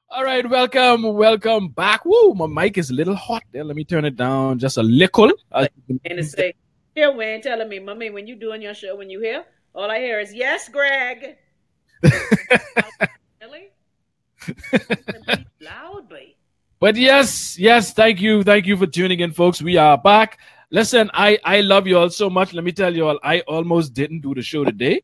All right, welcome back. Woo, my mic is a little hot there. Let me turn it down just a little. And to say, here, Wayne, telling me, mommy, when you doing your show, when you hear, all I hear is, yes, Greg. Really? Loud, boy. But yes, thank you for tuning in, folks. We are back. Listen, I love you all so much. Let me tell you all, I almost didn't do the show today,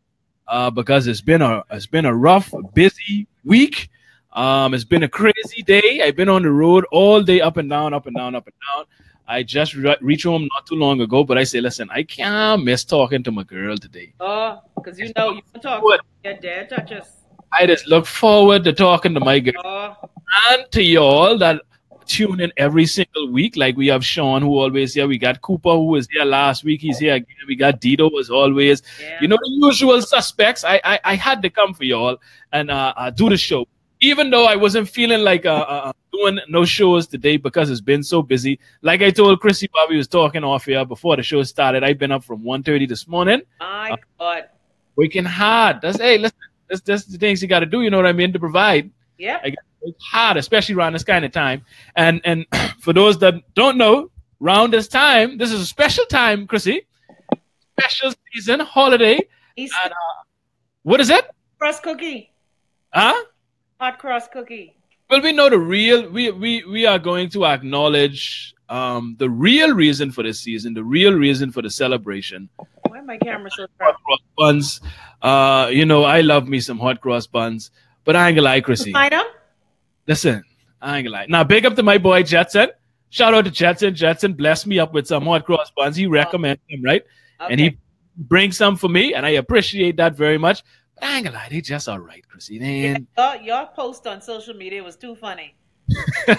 because it's been a rough, busy week. It's been a crazy day. I've been on the road all day, up and down, up and down, up and down. I just reached home not too long ago, but I say, listen, I can't miss talking to my girl today. Oh, because you don't talk to your dad touches. I just look forward to talking to my girl. Oh. And to y'all that tune in every single week. Like we have Sean, who always here. We got Cooper, who was here last week. He's here again. We got Dito, as always. Yeah. You know, the usual suspects. I had to come for y'all and do the show. Even though I wasn't feeling like doing no shows today because it's been so busy. Like I told Chrissy while we was talking off here before the show started, I've been up from 1:30 this morning. My God. Working hard. Hey, listen, that's the things you got to do, you know what I mean, to provide. Yeah. It's hard, especially around this kind of time. And for those that don't know, around this time, this is a special time, Chrissy. Special season, holiday. And, what is it? Crust cookie. Huh? Hot cross cookie. Well, we know the real. We are going to acknowledge the real reason for this season, the real reason for the celebration. Why my camera so hot cross buns. You know, I love me some hot cross buns, but I ain't gonna lie, Chrissy. Listen, I ain't gonna lie. Now, big up to my boy Jetson. Shout out to Jetson. Jetson blessed me up with some hot cross buns. He recommended them, right? Okay. And he brings some for me, and I appreciate that very much. But I ain't gonna lie, they just all right, Chrissy. Yeah, your post on social media was too funny. You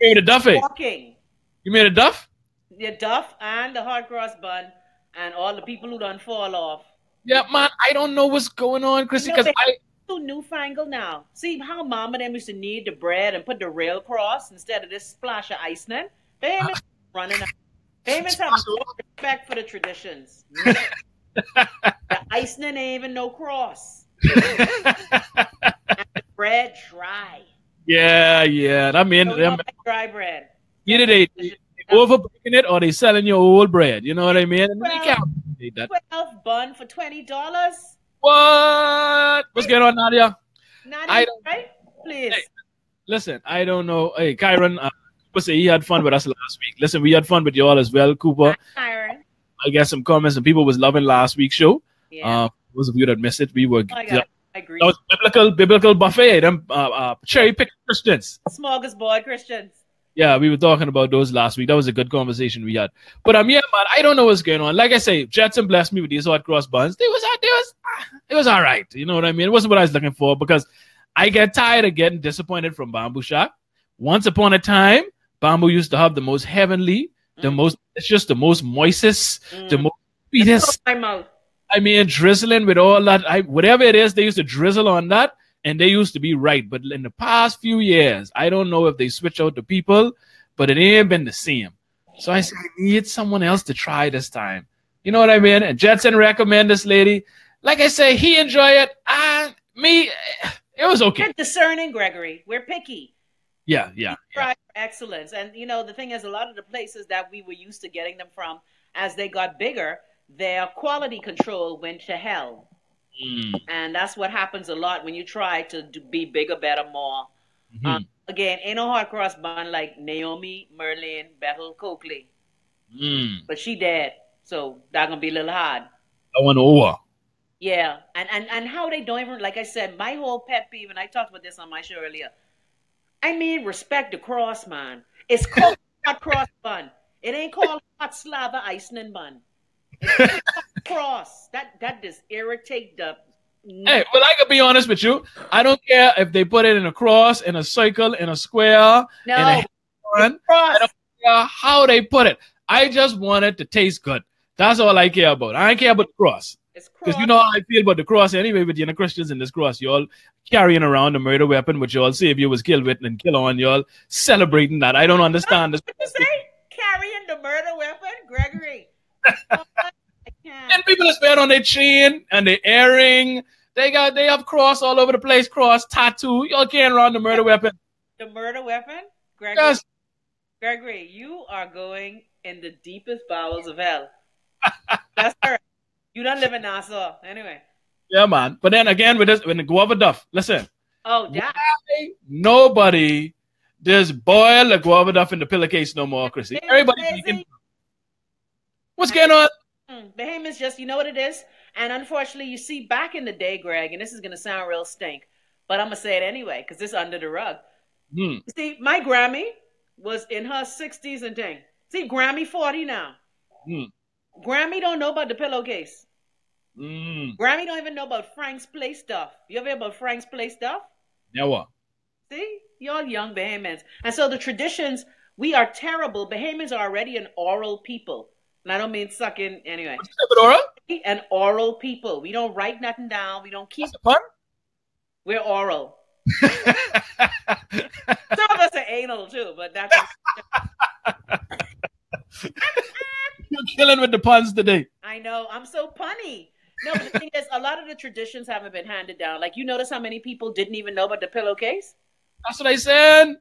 made a Duffy. You made a Duff? The Duff and the hot cross bun and all the people who done fall off. Yeah, man, I don't know what's going on, Chrissy, because I so newfangled now. See how mama them used to knead the bread and put the real cross instead of this splash of icing. Famous running out. Famous have respect for the traditions. The icing ain't even no cross. And the bread dry. Yeah. I mean, dry bread. Either they overbaking it or they selling your old bread. You know what I mean? And 12 bun for $20. What? What's going on, Nadia? Nadia, right? Please. Hey, listen, I don't know. Hey, Kyron, Cooper said he had fun with us last week. Listen, we had fun with y'all as well, Cooper. Kyron. I got some comments and people was loving last week's show. Yeah. Those of you that missed it, we were. I agree. That was biblical buffet. Them cherry picked Christians. Smorgasbord Christians. Yeah, we were talking about those last week. That was a good conversation we had. But yeah, man, I don't know what's going on. Like I say, Jetson blessed me with these hot cross buns. It was all right. You know what I mean? It wasn't what I was looking for because I get tired of getting disappointed from Bamboo Shack. Once upon a time, Bamboo used to have the most heavenly, it's just the most moistest, the most sweetest. My mouth. I mean, drizzling with all that. Whatever it is, they used to drizzle on that. And they used to be right. But in the past few years, I don't know if they switch out the people, but it ain't been the same. So I said, I need someone else to try this time. You know what I mean? And Jetson recommend this lady. Like I say, he enjoy it. Me, it was okay. We're discerning, Gregory. We're picky. Yeah. Try excellence. And, you know, the thing is, a lot of the places that we were used to getting them from, as they got bigger, their quality control went to hell. And that's what happens a lot when you try to be bigger, better, more. Again, ain't no hot cross bun like Naomi, Merlin, Bethel, Coakley. But she dead, so that's gonna be a little hard. I went over. Yeah, and how they don't even, like I said, my whole pet peeve, and I talked about this on my show earlier. I mean, respect the cross, man. It's called hot cross bun. It ain't called hot slava icing bun. Cross that just irritate the. Hey, well, I can be honest with you. I don't care if they put it in a cross, in a circle, in a square, in a cross. I don't care how they put it. I just want it to taste good. That's all I care about. I don't care about the cross. Because you know how I feel about the cross anyway. With Christians in this cross, y'all carrying around a murder weapon, which y'all Savior was killed with and kill on. Y'all celebrating that. I don't understand this. What you say? Carrying the murder weapon, Gregory. And people are swear on their chain and their earring They have cross all over the place, cross, tattoo. Y'all can't run the murder weapon. The murder weapon? Gregory, Yes. Gregory, you are going in the deepest bowels of hell. That's her. You don't live in Nassau. Anyway. Yeah, man. But then again, with this, when the guava duff, listen. Oh, yeah. Nobody just boil the guava duff in the pillowcase no more, Chrissy. Everybody thinking, what's going on? Bahamas just, you know what it is? And unfortunately, you see, back in the day, Greg, and this is going to sound real stink, but I'm going to say it anyway, because this is under the rug. You see, my Grammy was in her 60s and thing. See, Grammy 40 now. Grammy don't know about the pillowcase. Grammy don't even know about Frank's Play stuff. You ever hear about Frank's Play stuff? Never. See? Y'all young Bahamians. And so the traditions, we are terrible. Bahamians are already an oral people. And I don't mean sucking anyway. Oral? An oral people. We don't write nothing down. We don't keep. Fun? We're oral. Some of us are anal too, but that's. You're killing with the puns today. I know. I'm so punny. No, but the thing is, a lot of the traditions haven't been handed down. Like, you notice how many people didn't even know about the pillowcase? That's what I said.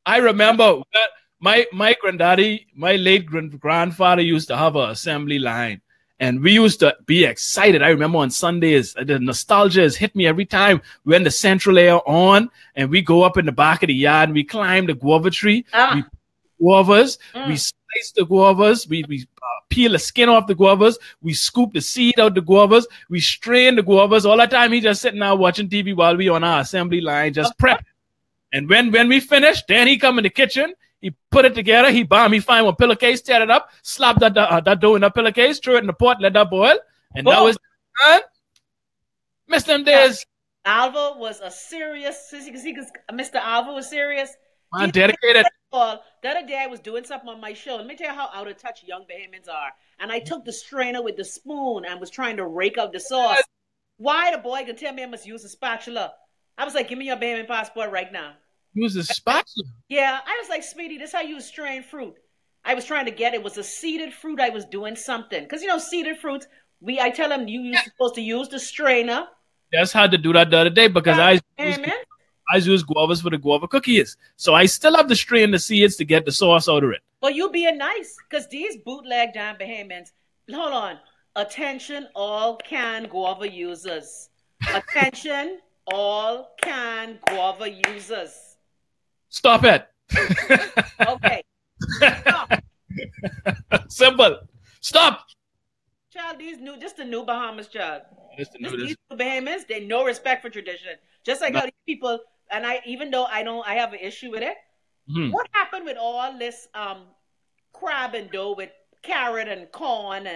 I remember that my granddaddy, my late grandfather used to have an assembly line. And we used to be excited. I remember on Sundays, the nostalgia has hit me every time. We're in the central air on, and we go up in the back of the yard, and we climb the guava tree. We guavas. We slice the guavas. We peel the skin off the guavas. We scoop the seed out the guavas. We strain the guavas. All the time, he just sitting there watching TV while we on our assembly line, just prep. And when we finish, then he come in the kitchen. He put it together. He find one pillowcase, tear it up, slap that dough in that pillowcase, throw it in the pot, let that boil, and that was done. Miss them days. Alva was a serious. Mr. Alva was serious. Man, dedicated. The other day I was doing something on my show. Let me tell you how out of touch young Bahamians are. And I took the strainer with the spoon and was trying to rake out the sauce. Why the boy can tell me I must use a spatula? I was like, give me your Bahamian passport right now. Use a spatula? Yeah, I was like, Speedy, this is how you strain fruit. I was trying to get it was a seeded fruit. I was doing something. Because, seeded fruits, I tell them you're supposed to use the strainer. Just had to do that the other day because I use guavas for the guava cookies. So I still have to strain the seeds to get the sauce out of it. Well, you being nice because these bootleg damn Bahamians, hold on. Attention, all can guava users. Attention, all can guava users. Stop it. Okay. Stop. Simple. Stop. Child, just the new Bahamas, child. These new Bahamians, they no respect for tradition. Just like how these people, and even though I have an issue with it, what happened with all this crab and dough with carrot and corn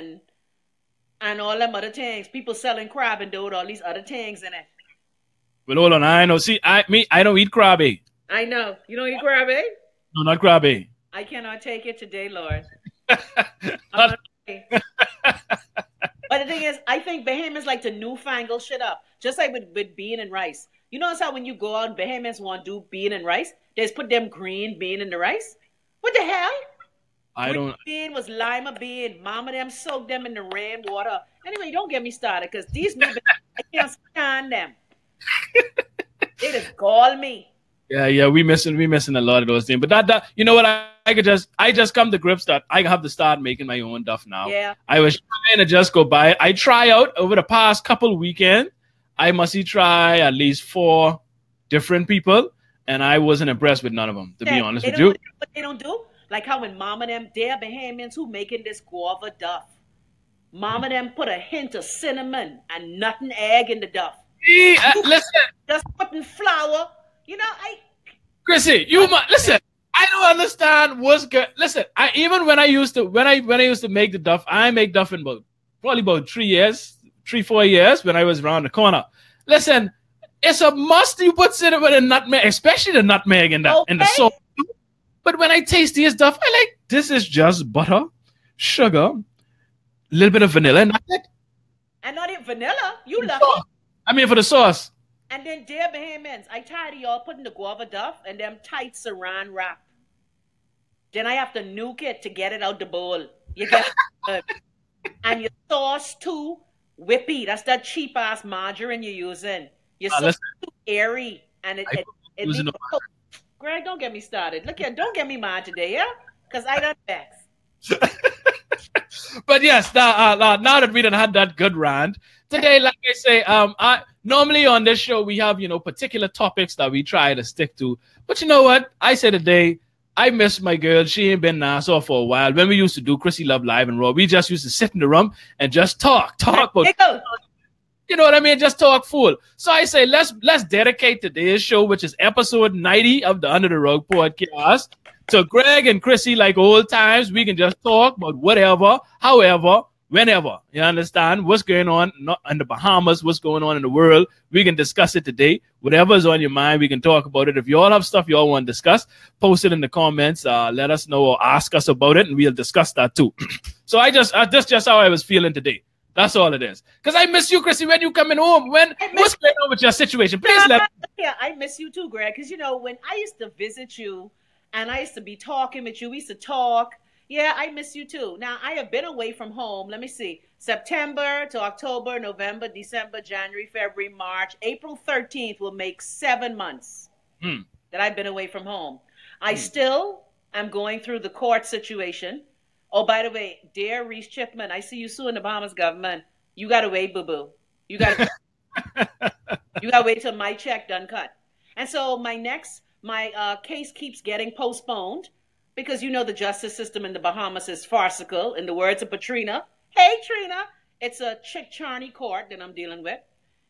and all them other things? People selling crab and dough with all these other things in it. Well, hold on. I know. See, I don't eat crab. I know. You don't eat crab, eh? No, not crab. I cannot take it today, Lord. But the thing is, I think Bahamians like to newfangle shit up. Just like with bean and rice. You notice how when you go out, Bahamians want to do bean and rice? They just put them green bean in the rice? What the hell? Green bean was lima bean. Mama them soaked them in the rainwater. Anyway, don't get me started because these new I can't stand them. They just call me. Yeah, we missing a lot of those things. But that you know what, I just come to grips that I have to start making my own stuff now. Yeah. I was trying to just go buy it. I try out over the past couple weekends. I must try at least 4 different people, and I wasn't impressed with none of them, to be honest with you. What they don't do? Like how when Mama them, they're Bahamians who making this guava duff. Mama them put a hint of cinnamon and nothing egg in the duff. Listen. Just putting flour. Chrissy, listen. I don't understand what's good. Listen, even when I used to make the duff, I make duff in probably about 3-4 years when I was around the corner. Listen, it's a must you put cinnamon and nutmeg, especially the nutmeg in the sauce. But when I taste this stuff, I like this is just butter, sugar, a little bit of vanilla, and that's it. And not even vanilla. You love it. I mean for the sauce. And then, dear Bahamians, I tired of y'all putting the guava duff and them tight saran wrap. Then I have to nuke it to get it out the bowl. You get it. And your sauce too. Whippy, that's that cheap ass margarine you're using. You're so too airy, and it leaves. Greg, don't get me started. Look here, don't get me mad today, yeah? Because I done vex. But yes, now that we done had that good rant today, like I say, I normally on this show we have particular topics that we try to stick to. But you know what? I say today, I miss my girl. She ain't been Nassau for a while. When we used to do Chrissy Love Live and Raw, we just used to sit in the room and just talk. But you know what I mean? Just talk fool. So I say let's dedicate today's show, which is episode 90 of the Under the Rug podcast, to Greg and Chrissy like old times. We can just talk about whatever, however, whenever. You understand? What's going on in the Bahamas, what's going on in the world. We can discuss it today. Whatever's on your mind, we can talk about it. If you all have stuff you all want to discuss, post it in the comments. Let us know or ask us about it, and we'll discuss that too. So that's just how I was feeling today. That's all it is. Because I miss you, Chrissy, when you coming home. What's going on with your situation? Please let me. Yeah, I miss you too, Greg. Because, when I used to visit you and I used to be talking with you, we used to talk. Yeah, I miss you too. Now, I have been away from home. Let me see. September to October, November, December, January, February, March. April 13th will make 7 months that I've been away from home. I still am going through the court situation. Oh, by the way, dear Reese Chipman, I see you suing the Bahamas government. You got to wait, boo-boo. You got to wait till my check done cut. And so my case keeps getting postponed because the justice system in the Bahamas is farcical. In the words of Patrina, hey, Trina, it's a chick charney court that I'm dealing with.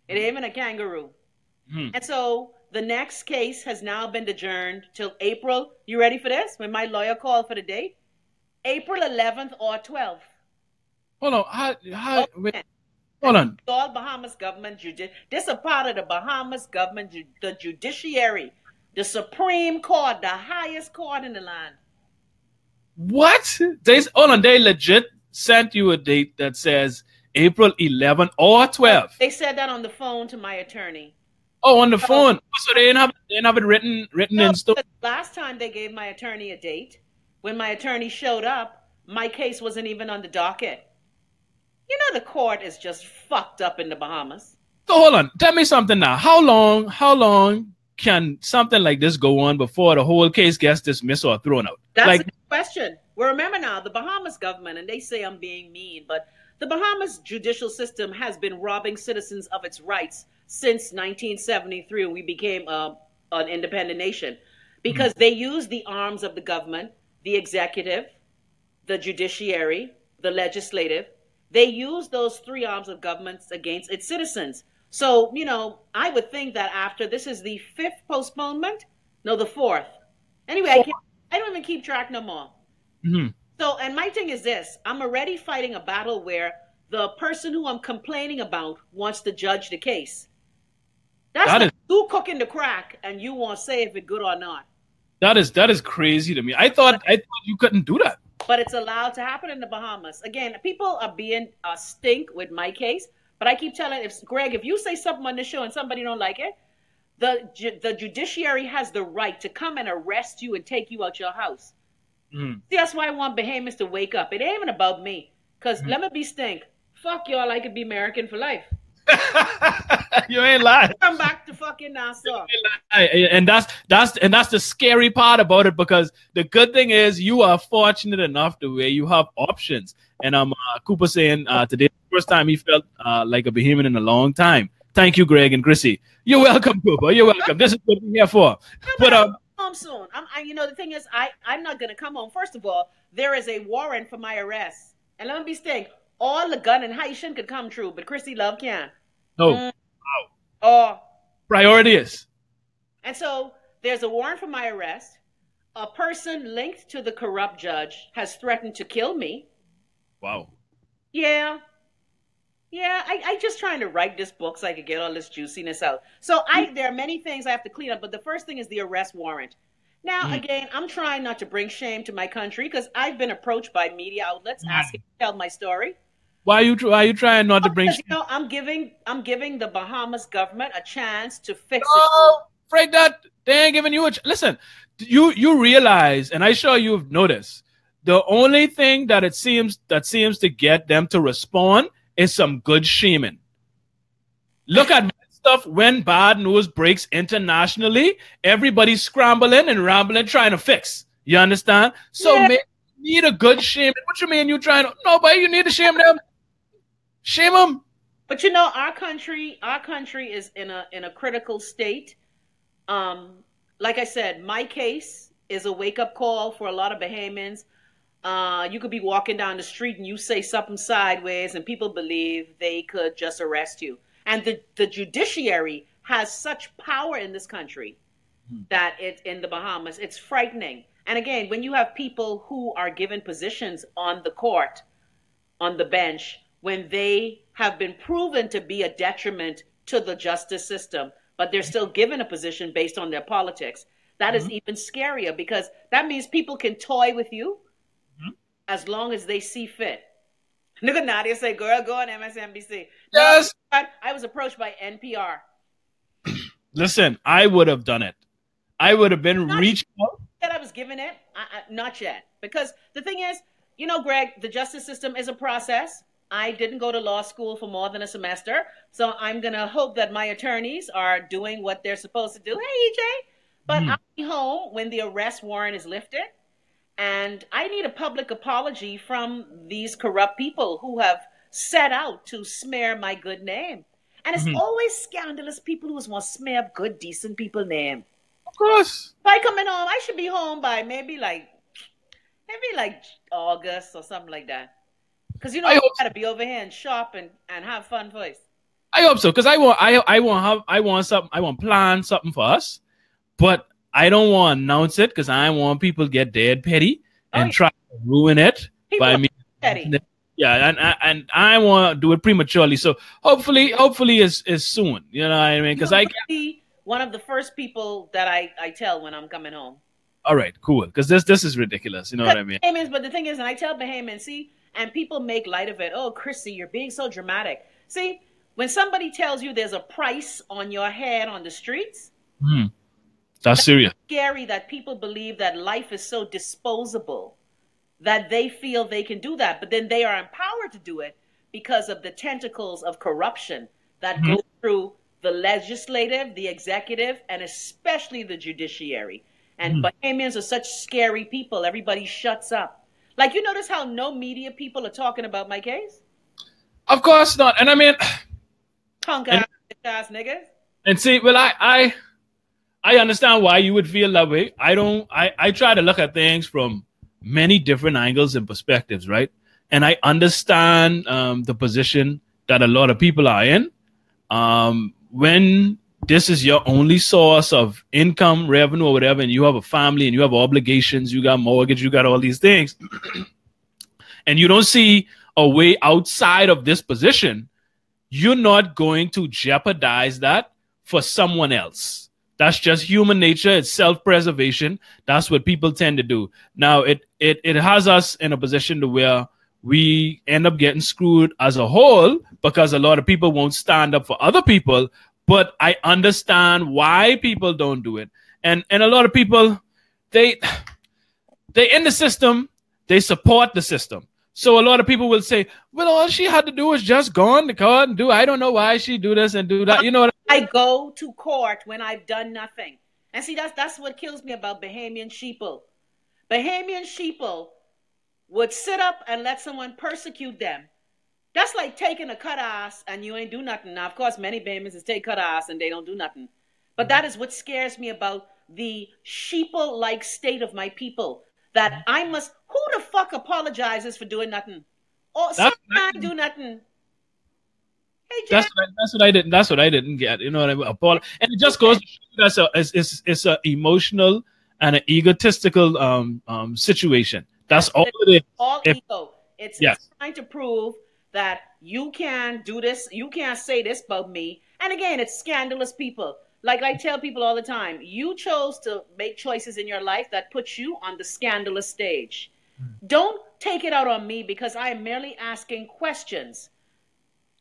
It ain't even a kangaroo. And so the next case has now been adjourned till April. You ready for this? When my lawyer called for the date? April 11th or 12th. Hold on. Hold on. All Bahamas government this is a part of the Bahamas government, the judiciary, the Supreme Court, the highest court in the land. What? They legit sent you a date that says April 11th or 12th. They said that on the phone to my attorney. Oh, on the phone. So they didn't have it written in stone. Last time they gave my attorney a date. When my attorney showed up, my case wasn't even on the docket. The court is just fucked up in the Bahamas. So hold on. Tell me something now. How long can something like this go on before the whole case gets dismissed or thrown out? That's a good question. Well, remember now, the Bahamas government, and they say I'm being mean, but the Bahamas judicial system has been robbing citizens of its rights since 1973 when we became an independent nation. Because they use the arms of the government, the executive, the judiciary, the legislative. They use those three arms of government against its citizens. So, I would think that after this is the 5th postponement. No, the 4th. Anyway, I don't even keep track no more. So, and my thing is this. I'm already fighting a battle where the person who I'm complaining about wants to judge the case. That's like you cooking the crack and you won't say if it's good or not. That is crazy to me. I thought you couldn't do that. But it's allowed to happen in the Bahamas. Again, people are being stink with my case. But I keep telling Greg, if you say something on the show and somebody don't like it, the judiciary has the right to come and arrest you and take you out your house. See, that's why I want Bahamas to wake up. It ain't even about me. Because let me be stink. Fuck y'all, I could be American for life. You ain't lying. Come back to fucking Nassau. And that's the scary part about it, because the good thing is you are fortunate enough to where you have options. And Cooper saying today the first time he felt like a Bahamian in a long time. Thank you, Greg and Chrissy. You're welcome, Cooper. You're welcome. This is what we're here for. But home soon. The thing is, I'm not gonna come home. First of all, there is a warrant for my arrest, and let me be staying. All the gun and Haitian could come true, but Chrissy Love can't. No. Wow. Priority is. And so there's a warrant for my arrest. A person linked to the corrupt judge has threatened to kill me. Wow. Yeah. I just trying to write this book so I could get all this juiciness out. So there are many things I have to clean up, but the first thing is the arrest warrant. Now, again, I'm trying not to bring shame to my country because I've been approached by media outlets asking to tell my story. Why are you trying not to bring shame? I'm giving the Bahamas government a chance to fix it. Frank, they ain't giving you a listen. You realize, and I'm sure you've noticed, the only thing that seems to get them to respond is some good shaming. Look at stuff when bad news breaks internationally, everybody's scrambling and rambling trying to fix. You understand? So Yeah. you need a good shaming. What you mean you trying to? Nobody, you need to shame them. Shame them. But you know, our country is in a critical state. Like I said, my case is a wake up call for a lot of Bahamians. You could be walking down the street and you say something sideways, and people believe they could just arrest you. And the judiciary has such power in this country that in the Bahamas, it's frightening. And again, when you have people who are given positions on the court, on the bench, when they have been proven to be a detriment to the justice system, but they're still given a position based on their politics, that is even scarier, because that means people can toy with you as long as they see fit. Look at Nadia say, girl, go on MSNBC. Yes. No, I was approached by NPR. Listen, I would have done it. I would have been reaching out. That I was given it. Not yet. Because the thing is, you know, Greg, the justice system is a process. I didn't go to law school for more than a semester. So I'm going to hope that my attorneys are doing what they're supposed to do. Hey, EJ. But I'll be home when the arrest warrant is lifted. And I need a public apology from these corrupt people who have set out to smear my good name. And it's always scandalous people who want to smear good, decent people's name. Of course. By coming home, I should be home by maybe like August or something like that. Because you know I gotta be over here and shop and have fun first. I hope so, because I want plan something for us, but I don't want to announce it because I want people to get dead petty and try to ruin it people by me. Petty. Yeah, and I want to do it prematurely. So hopefully is soon. You know what I mean? Because I can be one of the first people that I tell when I'm coming home. All right, cool. Because this is ridiculous. You know what I mean? Bahamians, but the thing is, and I tell Bahamians, see, and people make light of it. Oh, Chrissy, you're being so dramatic. See, when somebody tells you there's a price on your head on the streets, that's serious. Scary that people believe that life is so disposable that they feel they can do that, but then they are empowered to do it because of the tentacles of corruption that go through the legislative, the executive, and especially the judiciary. And Bahamians are such scary people. Everybody shuts up. Like, you notice how no media people are talking about my case? Of course not. And I mean, punk ass niggas. And see, well, I understand why you would feel that way. I try to look at things from many different angles and perspectives, right? And I understand the position that a lot of people are in. When this is your only source of income, revenue, or whatever, and you have a family and you have obligations, you got mortgage, you got all these things, and you don't see a way outside of this position, you're not going to jeopardize that for someone else. That's just human nature. It's self-preservation. That's what people tend to do. Now, it has us in a position to where we end up getting screwed as a whole because a lot of people won't stand up for other people. But I understand why people don't do it. And a lot of people, they in the system, they support the system. So a lot of people will say, well, all she had to do was just go on the court and do, I don't know why she do this and do that. You know what I go to court when I've done nothing. And see, that's what kills me about Bahamian sheeple. Bahamian sheeple would sit up and let someone persecute them. That's like taking a cut ass and you ain't do nothing. Now, of course, many Bahamians take cut ass and they don't do nothing. But that is what scares me about the sheeple-like state of my people. That I must, who the fuck apologizes for doing nothing? Or sometimes do nothing. Hey, Jack. That's what I didn't get. You know what I mean? And it just goes to show you it's a emotional and an egotistical situation. That's all it is. All ego. It's trying to prove that you can do this, you can't say this about me. And again, it's scandalous people. Like I tell people all the time, you chose to make choices in your life that put you on the scandalous stage. Don't take it out on me because I am merely asking questions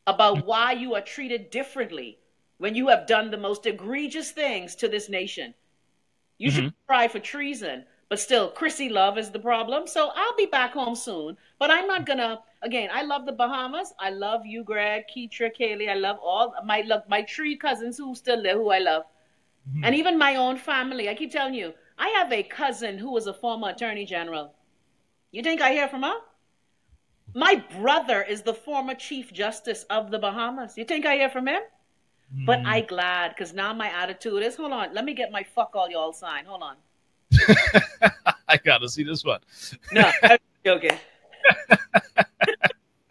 about why you are treated differently when you have done the most egregious things to this nation. You should try for treason, But still, Chrissy love is the problem. So I'll be back home soon. But I'm not gonna. Again, I love the Bahamas. I love you, Greg, Keitra, Kaylee. I love all my three cousins who still live, who I love, and even my own family. I keep telling you, I have a cousin who was a former attorney general. You think I hear from her? My brother is the former chief justice of the Bahamas. You think I hear from him? But I glad, because now my attitude is, hold on, let me get my fuck all y'all sign. Hold on. I gotta see this one. No, I'm joking.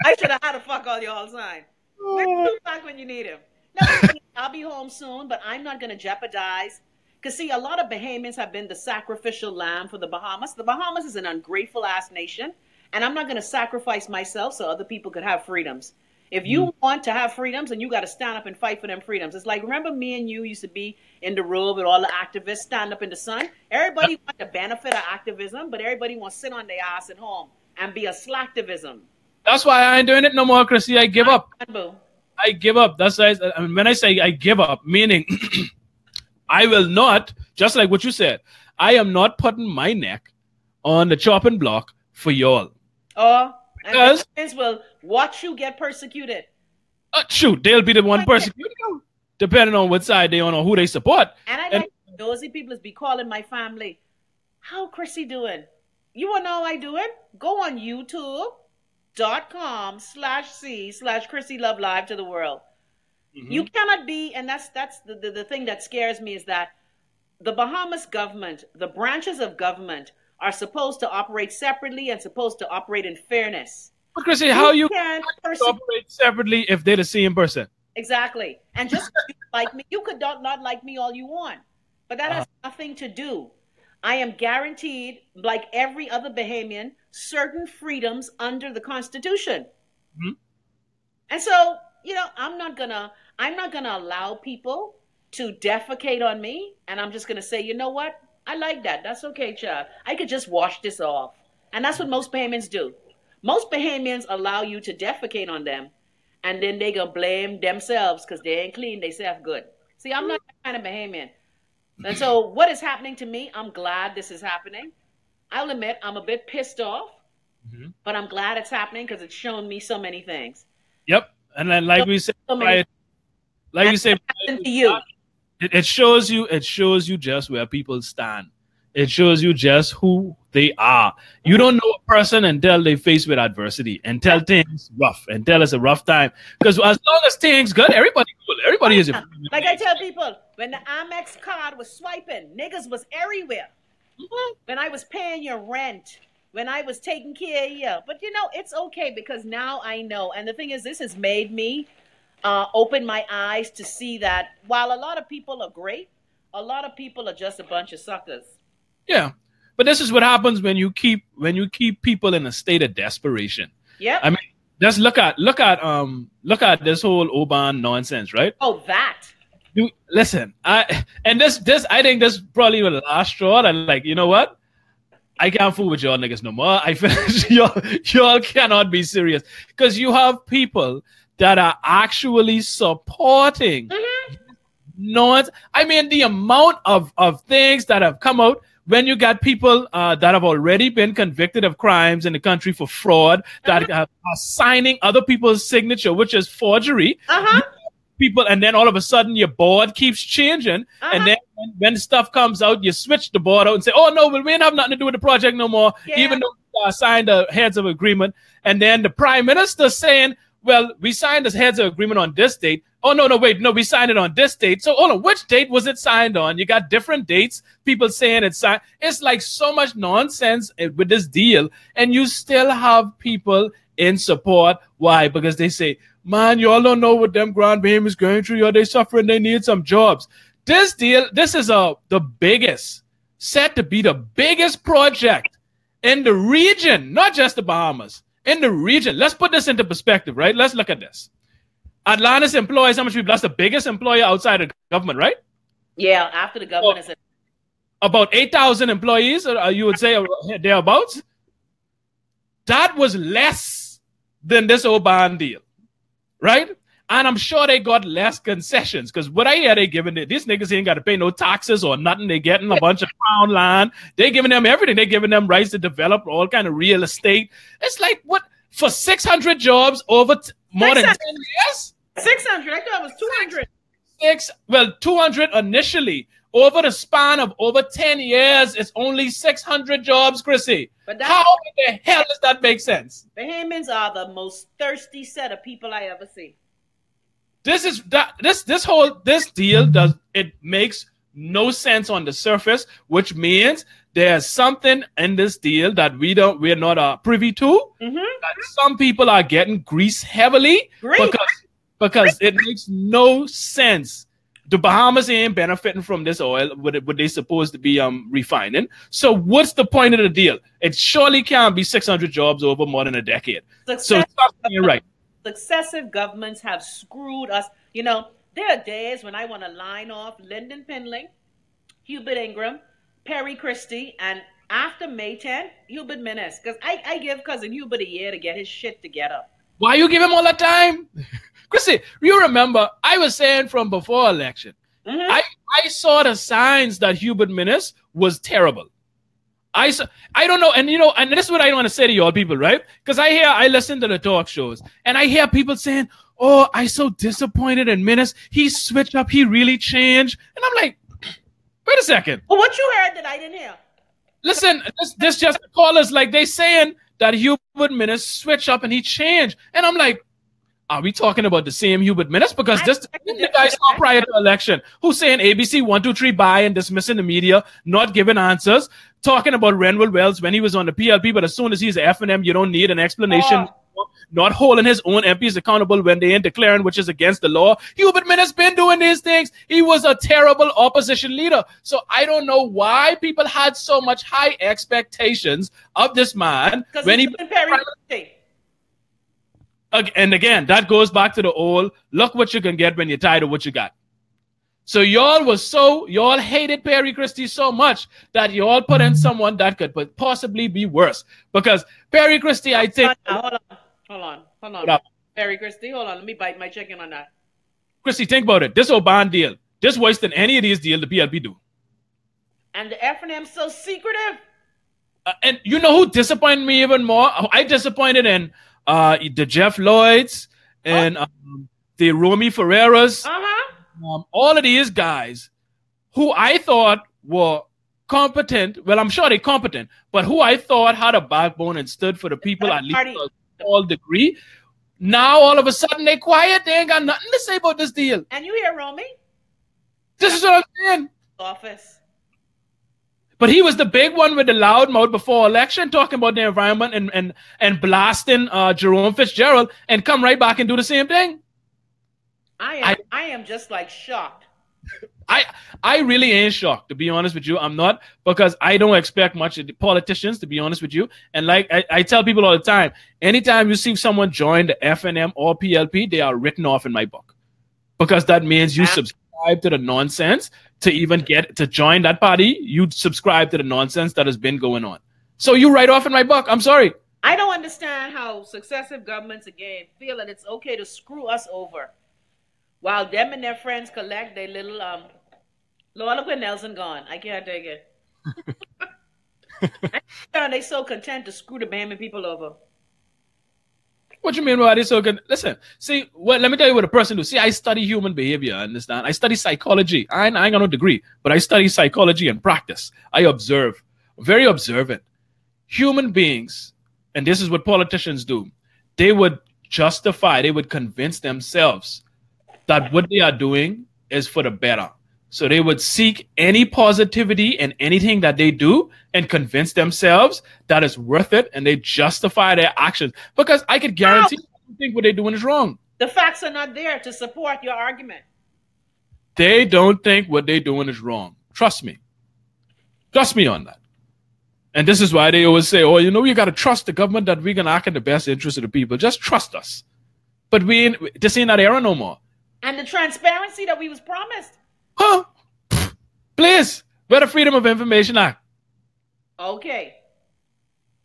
I should have had a fuck all y'all sign. Come back when you need him. No, I'll be home soon, but I'm not going to jeopardize. Because, see, a lot of Bahamians have been the sacrificial lamb for the Bahamas. The Bahamas is an ungrateful ass nation, and I'm not going to sacrifice myself so other people could have freedoms. If you want to have freedoms, then you got to stand up and fight for them freedoms. It's like, remember me and you used to be in the road with all the activists, stand up in the sun? Everybody wants the benefit of activism, but everybody wants to sit on their ass at home and be a slacktivism. That's why I ain't doing it no more, Chrissy. I give up. I give up. That's why when I say I give up, meaning I will not, just like what you said, I am not putting my neck on the chopping block for y'all. Because and will watch you get persecuted. Shoot, they'll be the one persecuting you, depending on what side they on or who they support. And I like nosy people be calling my family, how Chrissy doing? You want to know how I do it? Go on YouTube.com/C/Chrissy Love Live to the world. You cannot be, and that's the thing that scares me, is that the Bahamas government, the branches of government, are supposed to operate separately and supposed to operate in fairness. But Chrissy, how you can operate separately if they're the same person? Exactly. And just like me, you could not like me all you want, but that has nothing to do. I am guaranteed, like every other Bahamian, certain freedoms under the Constitution. And so, you know, I'm not gonna allow people to defecate on me, and I'm just gonna say, you know what? I like that. That's okay, child. I could just wash this off. And that's what most Bahamians do. Most Bahamians allow you to defecate on them, and then they gonna blame themselves because they ain't clean themselves good. See, I'm not that kind of Bahamian. And so what is happening to me, I'm glad this is happening. I'll admit I'm a bit pissed off, but I'm glad it's happening because it's shown me so many things. Yep. And then like we said, it shows you just where people stand. It shows you just who they are. You don't know a person until they face with adversity, until things rough, until it's a rough time. Because as long as things good, everybody cool. Everybody is like I tell people, when the Amex card was swiping, niggas was everywhere. When I was paying your rent, when I was taking care of you. But you know, it's okay because now I know. And the thing is, this has made me open my eyes to see that while a lot of people are great, a lot of people are just a bunch of suckers. Yeah, but this is what happens when you keep people in a state of desperation. Yeah, I mean, just look at this whole Oban nonsense, right? Oh, that. Listen, I think this probably the last straw. And like, you know what? I can't fool with y'all niggas no more. I finish. y'all cannot be serious because you have people that are actually supporting. I mean, the amount of things that have come out when you got people that have already been convicted of crimes in the country for fraud, that are signing other people's signature, which is forgery. People, and then all of a sudden your board keeps changing, and then when stuff comes out, you switch the board out and say, "Oh no, well, we ain't have nothing to do with the project no more," even though we signed the heads of agreement. And then the prime minister saying, "Well, we signed the heads of agreement on this date." Oh, no, wait, we signed it on this date. So, hold on, which date was it signed on? You got different dates, people saying it's signed. It's like so much nonsense with this deal, and you still have people in support. Why? Because they say, man, y'all don't know what them Grand Bahamians going through. They suffering, they need some jobs. This deal, this is set to be the biggest project in the region, not just the Bahamas, in the region. Let's put this into perspective, right? Let's look at this. Atlantis employs how much people? That's the biggest employer outside of government, right? Yeah, after the government is about 8,000 employees, you would say thereabouts. That was less than this Oban deal, right? And I'm sure they got less concessions because what I hear they giving it, these niggas ain't got to pay no taxes or nothing. They getting a bunch of crown land. They giving them everything. They giving them rights to develop all kind of real estate. It's like what for 600 jobs over more than 10 years? 600. I thought it was 200. 200 initially. Over the span of over 10 years, it's only 600 jobs, Chrissy. But how in the hell does that make sense? Bahamians are the most thirsty set of people I ever see. This deal makes no sense on the surface, which means there's something in this deal that we're not privy to. That some people are getting greased heavily because it makes no sense. The Bahamas ain't benefiting from this oil, what they supposed to be refining. So what's the point of the deal? It surely can't be 600 jobs over more than a decade. So you're right. Successive governments have screwed us. You know, there are days when I want to line off Lyndon Pindling, Hubert Ingram, Perry Christie, and after May 10th, Hubert Minnis. Because I give Cousin Hubert a year to get his shit together. Why you give him all that time? Chrissy, you remember I was saying from before election, I saw the signs that Hubert Minnis was terrible. I don't know, and this is what I want to say to you all people, right? Because I listen to the talk shows, and I hear people saying, "Oh, I'm so disappointed in Minnis. He switched up. He really changed." And I'm like, wait a second. Well, what you heard that I didn't hear? Listen, this just callers like they saying that Hubert Minnis switched up and he changed, and I'm like, are we talking about the same Hubert Minnis? Because this the guy saw prior to election who's saying ABC 123 buy and dismissing the media, not giving answers, talking about Renwell Wells when he was on the PLP, but as soon as he's F&M, you don't need an explanation. Not holding his own MPs accountable when they ain't declaring, which is against the law. Hubert Minnis been doing these things. He was a terrible opposition leader. So I don't know why people had so much high expectations of this man when he and again, that goes back to the old, look what you can get when you're tired of what you got. So y'all hated Perry Christie so much that y'all put in someone that could possibly be worse. Because Perry Christie, I think... Hold on. Perry Christie, hold on. Let me bite my chicken on that. Christie, think about it. This Oban deal, this worse than any of these deals the PLP do. And the F&M so secretive. And you know who disappointed me even more? I disappointed in... the Jeff Lloyds and the Romy Ferreras, all of these guys who I thought were competent. Well, I'm sure they're competent, but who I thought had a backbone and stood for the people at least to a small degree. Now, all of a sudden, they're quiet. They ain't got nothing to say about this deal. And you hear Romy? This is what I'm saying. Office. But he was the big one with the loud mouth before election, talking about the environment and blasting Jerome Fitzgerald, and come right back and do the same thing. I am just like shocked. I really ain't shocked, to be honest with you. I'm not, because I don't expect much of the politicians, to be honest with you. And like I tell people all the time, anytime you see someone join the FNM or PLP, they are written off in my book, because that means you subscribe to the nonsense. To even get to join that party, you subscribe to the nonsense that has been going on. So you write off in my book. I'm sorry. I don't understand how successive governments, again, feel that it's okay to screw us over while them and their friends collect their little, Lord, look where Nelson gone. I can't take it. And they so content to screw the Bahamian people over. What you mean by this? So good? Listen, see, let me tell you what a person do. See, I study human behavior, understand? I study psychology. I ain't got no degree, but I study psychology and practice. I observe, very observant. Human beings, and this is what politicians do, they would justify, they would convince themselves that what they are doing is for the better. So they would seek any positivity in anything that they do and convince themselves that it's worth it, and they justify their actions. Because I could guarantee you think what they're doing is wrong. The facts are not there to support your argument. They don't think what they're doing is wrong. Trust me. Trust me on that. And this is why they always say, oh, you know, you got to trust the government that we're going to act in the best interest of the people. Just trust us. But this ain't that era no more. And the transparency that we was promised. Huh? Please, where the Freedom of Information Act? Okay.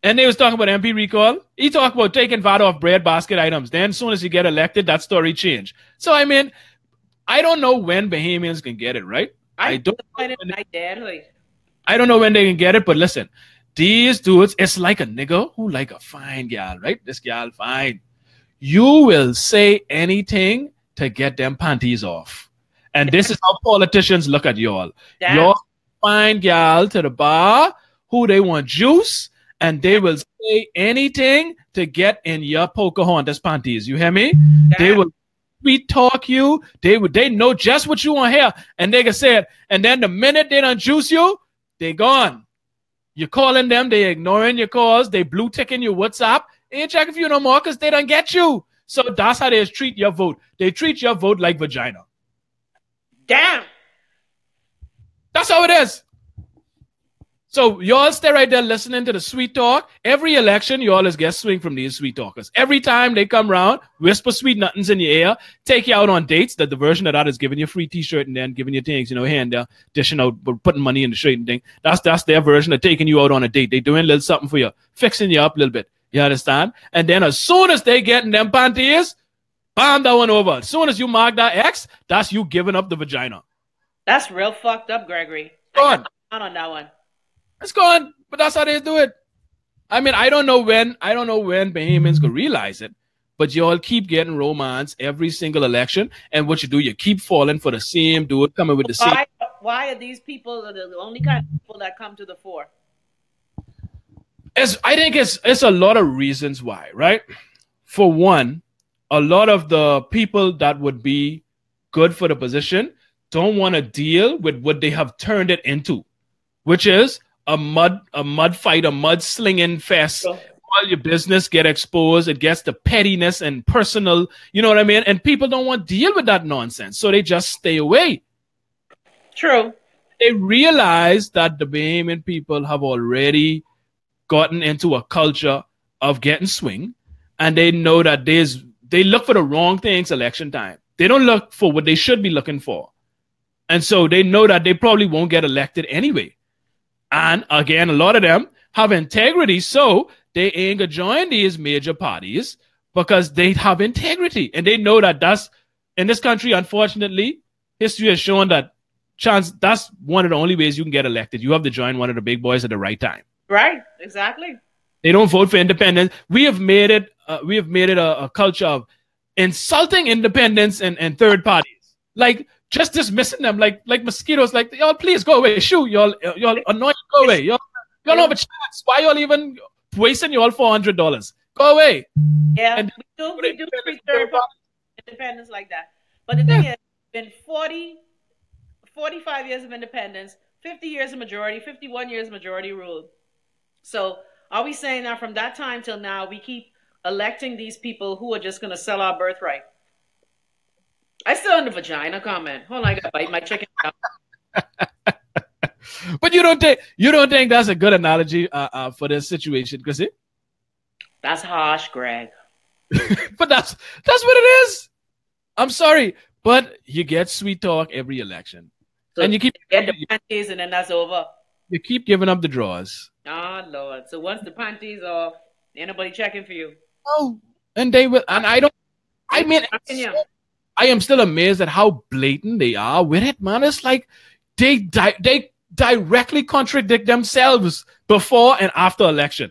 And they was talking about MP recall. He talked about taking VAT off bread basket items. Then as soon as you get elected, that story changed. So, I mean, I don't know when Bahamians can get it, right? I don't know when they can get it, but listen, these dudes, it's like a nigga who like a fine gal, right? This gal fine. You will say anything to get them panties off. And this is how politicians look at y'all. Y'all fine gal to the bar who they want juice, and they will say anything to get in your Pocahontas panties. You hear me? They will sweet talk you. They know just what you want to hear. And they can say it. And then the minute they don't juice you, they gone. You're calling them, they ignoring your calls, they blue ticking your WhatsApp. They ain't checking for you no more because they don't get you. So that's how they treat your vote. They treat your vote like vagina. Damn. That's how it is. So y'all stay right there listening to the sweet talk. Every election, you always get swing from these sweet talkers. Every time they come around, whisper sweet nothings in your ear, take you out on dates. That the version of that is giving you a free t-shirt and then giving you things, here and there, dishing out, putting money in the shirt and thing. That's their version of taking you out on a date. They doing a little something for you, fixing you up a little bit. You understand? And then as soon as they get in them panties, bam, that one over. As soon as you mark that X, that's you giving up the vagina. That's real fucked up, Gregory. Gone. On that one. It's gone, but that's how they do it. I mean, I don't know when Bahamians could realize it, but you all keep getting romance every single election, and what you do, you keep falling for the same dude coming with the same. Why are these people the only kind of people that come to the fore? I think it's a lot of reasons why, right? For one, a lot of the people that would be good for the position don't want to deal with what they have turned it into, which is a mud fight, a mud slinging fest. All your business get exposed. It gets the pettiness and personal, you know what I mean? And people don't want to deal with that nonsense, so they just stay away. True. They realize that the Bahamian people have already gotten into a culture of getting swing, and they know that they look for the wrong things election time. They don't look for what they should be looking for. And so they know that they probably won't get elected anyway. And again, a lot of them have integrity, so they ain't gonna join these major parties because they have integrity. And they know that that's, in this country, unfortunately, history has shown that that's one of the only ways you can get elected. You have to join one of the big boys at the right time. Right, exactly. They don't vote for independence. We have made it a culture of insulting independents and third parties. Like, just dismissing them like mosquitoes. Like, y'all, please go away. Shoo, y'all annoying. Go away. Y'all don't have a chance. Why y'all even wasting y'all $400? Go away. Yeah, and we do treat third party independence like that. But the thing is, in 45 years of independence, 50 years of majority, 51 years of majority rule. So are we saying that from that time till now, we keep electing these people who are just going to sell our birthright? I still on the vagina comment. Hold on, I gotta bite my chicken out. But you don't think that's a good analogy for this situation, Chrissy? That's harsh, Greg. But that's what it is. I'm sorry, but you get sweet talk every election, so and you keep get the panties, and then that's over. You keep giving up the draws. Oh Lord! So once the panties off, ain't nobody checking for you. Oh, and they will. And I don't. I mean. I am still amazed at how blatant they are with it, man. It's like they directly contradict themselves before and after election.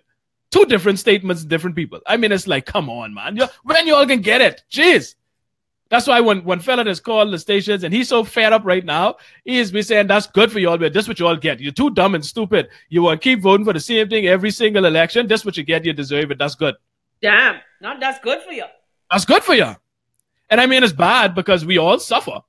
Two different statements, different people. I mean, it's like, come on, man. When you all can get it? Jeez. That's why when fella has called the stations and he's so fed up right now, he is be saying that's good for you all, but this is what you all get. You're too dumb and stupid. You want to keep voting for the same thing every single election. This is what you get. You deserve it. That's good. Damn. No, that's good for you. That's good for you. And I mean, it's bad because we all suffer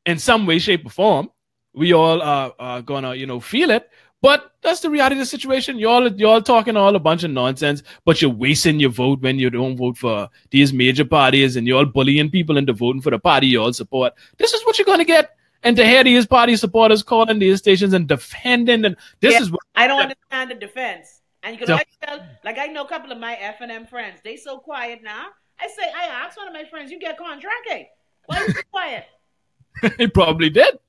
in some way, shape, or form. We all are gonna, feel it. But that's the reality of the situation. Y'all talking all a bunch of nonsense, but you're wasting your vote when you don't vote for these major parties, and you're all bullying people into voting for the party you all support. This is what you're gonna get. And to hear these party supporters calling these stations and defending, and this is what I don't understand the defense. And you can tell, like I know a couple of my F&M friends, they so quiet now. I asked one of my friends, you get contracting. Why are you quiet? He probably did.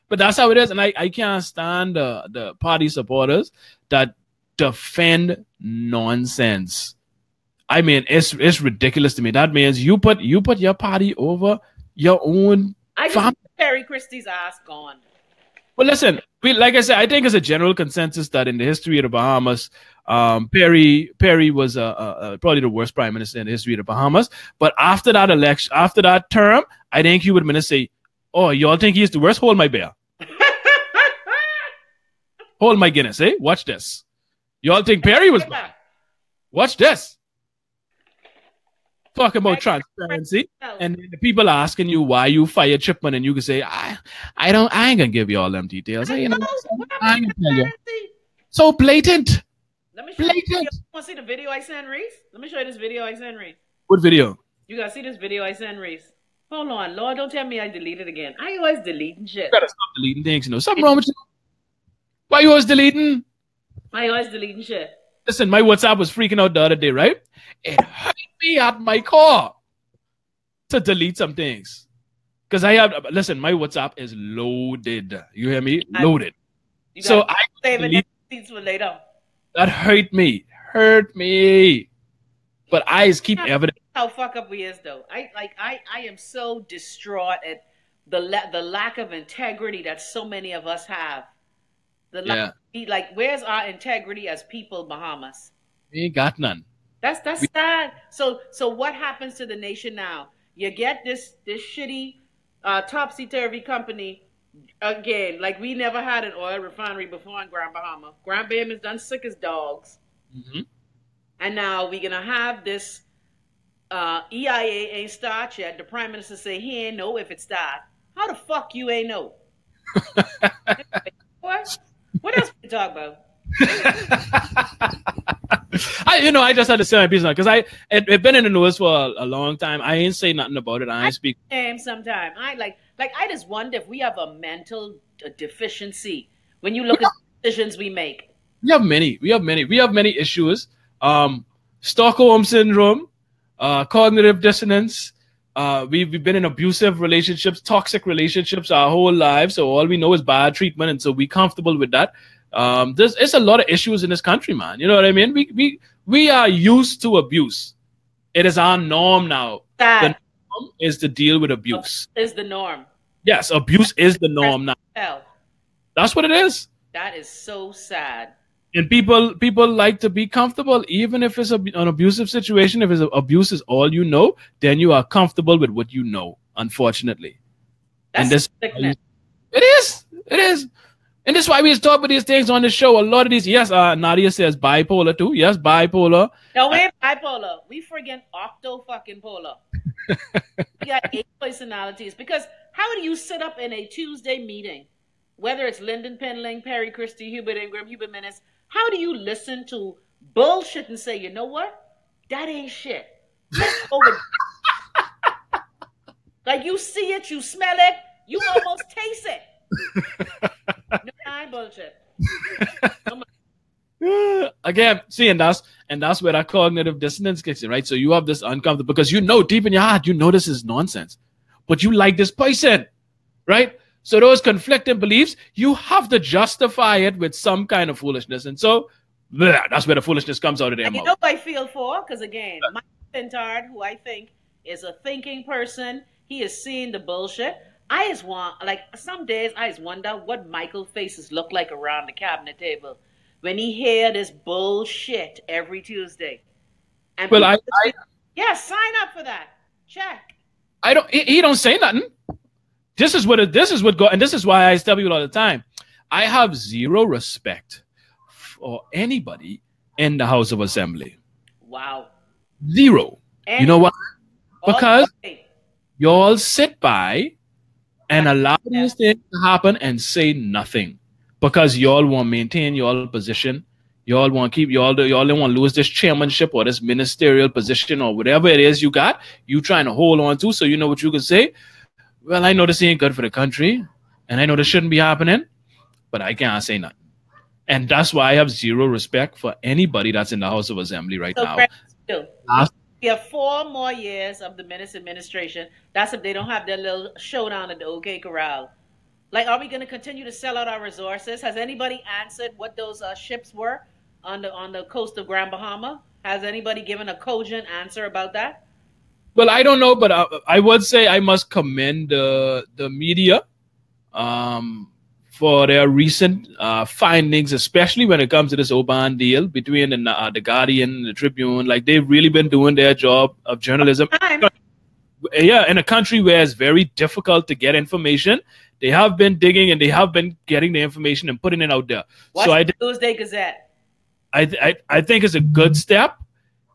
But that's how it is. And I can't stand the party supporters that defend nonsense. I mean, it's ridiculous to me. That means you put your party over your own family. Perry Christie's ass gone. Well, listen, like I said, I think it's a general consensus that in the history of the Bahamas, Perry was probably the worst prime minister in the history of the Bahamas. But after that election, after that term, I think he would have say, "Oh, y'all think he's the worst? Hold my beer, hold my Guinness, eh? Watch this. Y'all think Perry was bad? Watch this." Talk about transparency, and the people asking you why you fired Chipman, and you can say, I ain't gonna give you all them details. I ain't gonna tell you. So blatant. Let me show you. You want to see the video I sent Reese? Let me show you this video I sent Reese. What video? You gotta see this video I sent Reese. Hold on, Lord, don't tell me I deleted again. I always deleting shit. You gotta stop deleting things. You know something wrong with you? Why you always deleting? I always deleting shit. Listen, my WhatsApp was freaking out the other day, right? It hurt me at my core to delete some things. Because listen, my WhatsApp is loaded. You hear me? Loaded. So I save it for later. That hurt me. But I keep evidence. How fuck up we is though. I am so distraught at the lack of integrity that so many of us have. Like, where's our integrity as people, Bahamas? We ain't got none. That's sad. So what happens to the nation now? You get this shitty topsy-turvy company again. Like, we never had an oil refinery before in Grand Bahama. Grand Bahama is done sick as dogs. Mm-hmm. And now we're gonna have this EIA ain't start yet. The Prime Minister say he ain't know if it start. How the fuck you ain't know? What else we talk about? I just had to say my piece on it because it been in the news for a long time. I ain't say nothing about it. I ain't speak. Sometime I just wonder if we have a mental deficiency when you look at the decisions we make. We have many issues. Stockholm syndrome, cognitive dissonance. We've been in abusive relationships, toxic relationships our whole lives. So all we know is bad treatment, and so we're comfortable with that. There's a lot of issues in this country, man. You know what I mean? We are used to abuse. It is our norm now. The norm is to deal with abuse. Is the norm. Yes, abuse is the norm now. That's what it is. That is so sad. And people like to be comfortable, even if it's an abusive situation. If abuse is all you know, then you are comfortable with what you know. Unfortunately, it is, and that's why we talk about these things on the show. A lot of these, yes. Nadia says bipolar too. Yes, bipolar. No, we ain't bipolar. We friggin' octo fucking polar. We got 8 personalities. Because how do you sit up in a Tuesday meeting, whether it's Lyndon Penling, Perry Christie, Hubert Ingram, Hubert Menace? How do you listen to bullshit and say, you know what? That ain't shit. Like, you see it, you smell it, you almost taste it. No, I ain't bullshit. Again, see, and that's where that cognitive dissonance kicks in, right? So you have this uncomfortable, because you know deep in your heart, you know this is nonsense, but you like this person, right? So those conflicting beliefs, you have to justify it with some kind of foolishness. And so that's where the foolishness comes out of their mouth. You know what I feel for? Because again, Mike Pintard, who I think is a thinking person, he is seeing the bullshit. I just want, like, some days I just wonder what Michael faces look like around the cabinet table when he hear this bullshit every Tuesday. And well, sign up for that. Check. He don't say nothing. This is why I tell people all the time. I have zero respect for anybody in the House of Assembly. Wow. Zero. You know why? Because y'all sit by and allow these things to happen and say nothing. Because y'all want to maintain y'all position. Y'all want to keep y'all don't want to lose this chairmanship or this ministerial position or whatever it is you got. You trying to hold on to, so you know what you can say. Well, I know this ain't good for the country, and I know this shouldn't be happening, but I can't say nothing. And that's why I have zero respect for anybody that's in the House of Assembly right now. We have 4 more years of the Menace administration. That's if they don't have their little showdown at the OK Corral. Like, are we going to continue to sell out our resources? Has anybody answered what those ships were? on the coast of Grand Bahama? Has anybody given a cogent answer about that? Well, I don't know, but I would say I must commend the media for their recent findings, especially when it comes to this Oban deal between the Guardian and the Tribune. Like, they've really been doing their job of journalism. Yeah, in a country where it's very difficult to get information, they have been digging and they have been getting the information and putting it out there. What's so the Tuesday Gazette? I think it's a good step.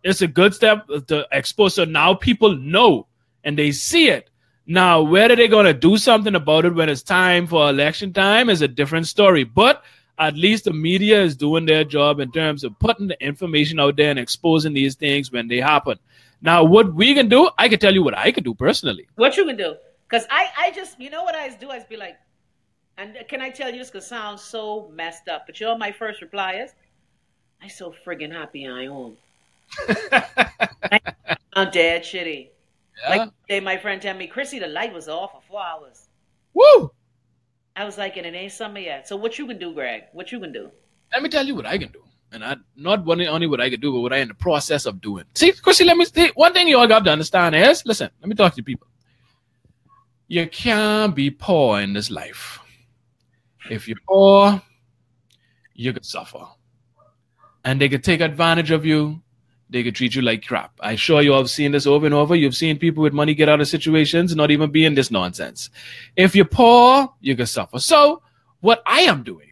It's a good step to expose. So now people know and they see it. Now, whether they're going to do something about it when it's time for election time is a different story. But at least the media is doing their job in terms of putting the information out there and exposing these things when they happen. Now, what we can do, I can tell you what I can do personally. What you can do? Because I just, you know what I do? I be like, and can I tell you this? Because it sounds so messed up. But you know my first reply is, I so friggin' happy I own. I'm dead shitty. Yeah. Like today, my friend tell me, Chrissy, the light was off for 4 hours. Woo! I was like, and it ain't summer yet. So what you can do, Greg? What you can do? Let me tell you what I can do. And not only what I can do, but what I'm in the process of doing. See, Chrissy, let me see. One thing you all got to understand is, listen, let me talk to you people. You can't be poor in this life. If you're poor, you could suffer. And they could take advantage of you. They could treat you like crap. I'm sure you all have seen this over and over. You've seen people with money get out of situations, not even be in this nonsense. If you're poor, you can suffer. So what I am doing,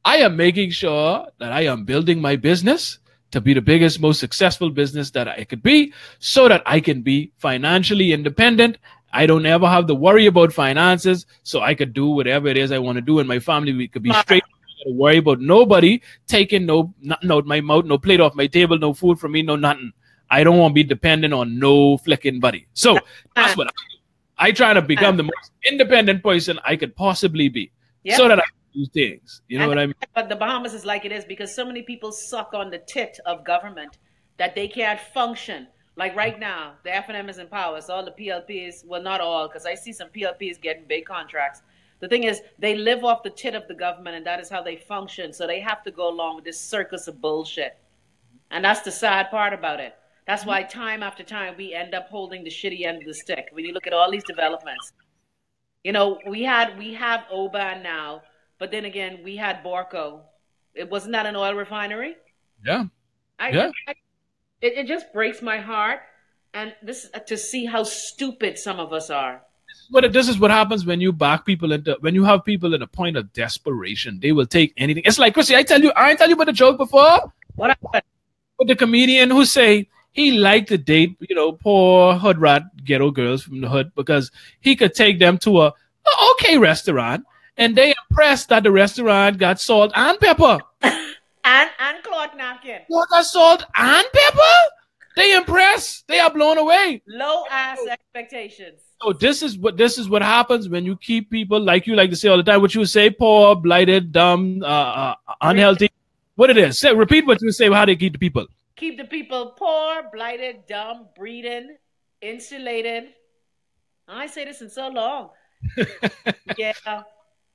I am making sure that I am building my business to be the biggest, most successful business that I could be so that I can be financially independent. I don't ever have to worry about finances, so I could do whatever it is I want to do in my family. We could be straight. To worry about nobody taking nothing out my mouth, no plate off my table, no food from me, no nothing. I don't want to be dependent on no flicking buddy. So that's what I do. I try to become the most independent person I could possibly be, so that I can do things. You know what I mean? But the Bahamas is like it is because so many people suck on the tit of government that they can't function. Like right now, the FNM is in power, so all the PLPs, well, not all, because I see some PLPs getting big contracts. The thing is, they live off the tit of the government, and that is how they function. So they have to go along with this circus of bullshit. And that's the sad part about it. That's why time after time, we end up holding the shitty end of the stick. When you look at all these developments, you know, we have Oban now, but then again, we had Borco. It wasn't that an oil refinery? Yeah. It just breaks my heart. And this to see how stupid some of us are. But this is what happens when you back people when you have people in a point of desperation. They will take anything. It's like, Chrissy, I ain't tell you about the joke before. What happened? With the comedian who say he liked to date, poor hood rat ghetto girls from the hood because he could take them to a okay restaurant and they impressed that the restaurant got salt and pepper. and cloth napkin. What, got salt and pepper? They impressed. They are blown away. Low ass expectations. So this is what happens when you keep people like you like to say all the time. What you say, poor, blighted, dumb, unhealthy. What it is? Say, repeat what you say. How they keep the people? Keep the people poor, blighted, dumb, breeding, insulated. I say this in so long. Yeah.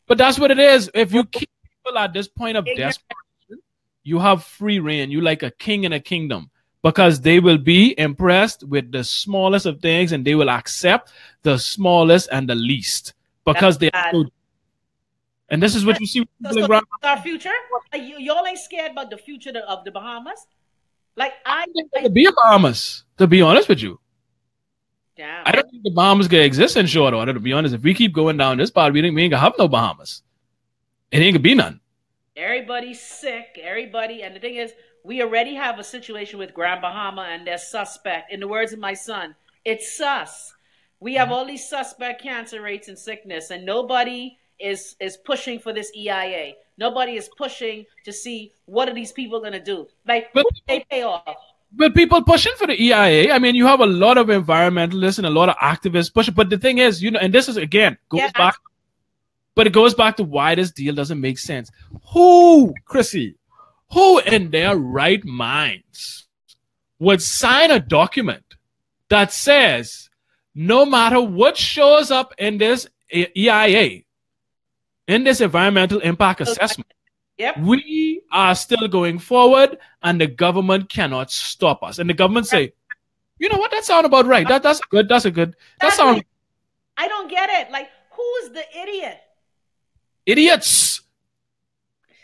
But that's what it is. If you keep people at this point of desperation, you have free reign. You like a king in a kingdom. Because they will be impressed with the smallest of things and they will accept the smallest and the least. Because they are so. And this is what you see. So our future? Y'all ain't scared about the future of the Bahamas? Like I think there could be a Bahamas, to be honest with you. Damn. I don't think the Bahamas can exist in short order, to be honest. If we keep going down this path, we ain't gonna have no Bahamas. It ain't gonna be none. Everybody's sick. Everybody. And the thing is, we already have a situation with Grand Bahama and their suspect. In the words of my son, it's sus. We have all these suspect cancer rates and sickness, and nobody is pushing for this EIA. Nobody is pushing to see what are these people going to do. Like, who they pay off? But people pushing for the EIA. I mean, you have a lot of environmentalists and a lot of activists pushing. But the thing is, and this is, again, back. But it goes back to why this deal doesn't make sense. Chrissy, who in their right minds would sign a document that says no matter what shows up in this EIA, in this environmental impact assessment, Yep. We are still going forward, and the government cannot stop us. And the government say, you know what? That sounds about right. That's good. That's a good. That sounds. I don't get it. Like, who's the idiot? Idiots.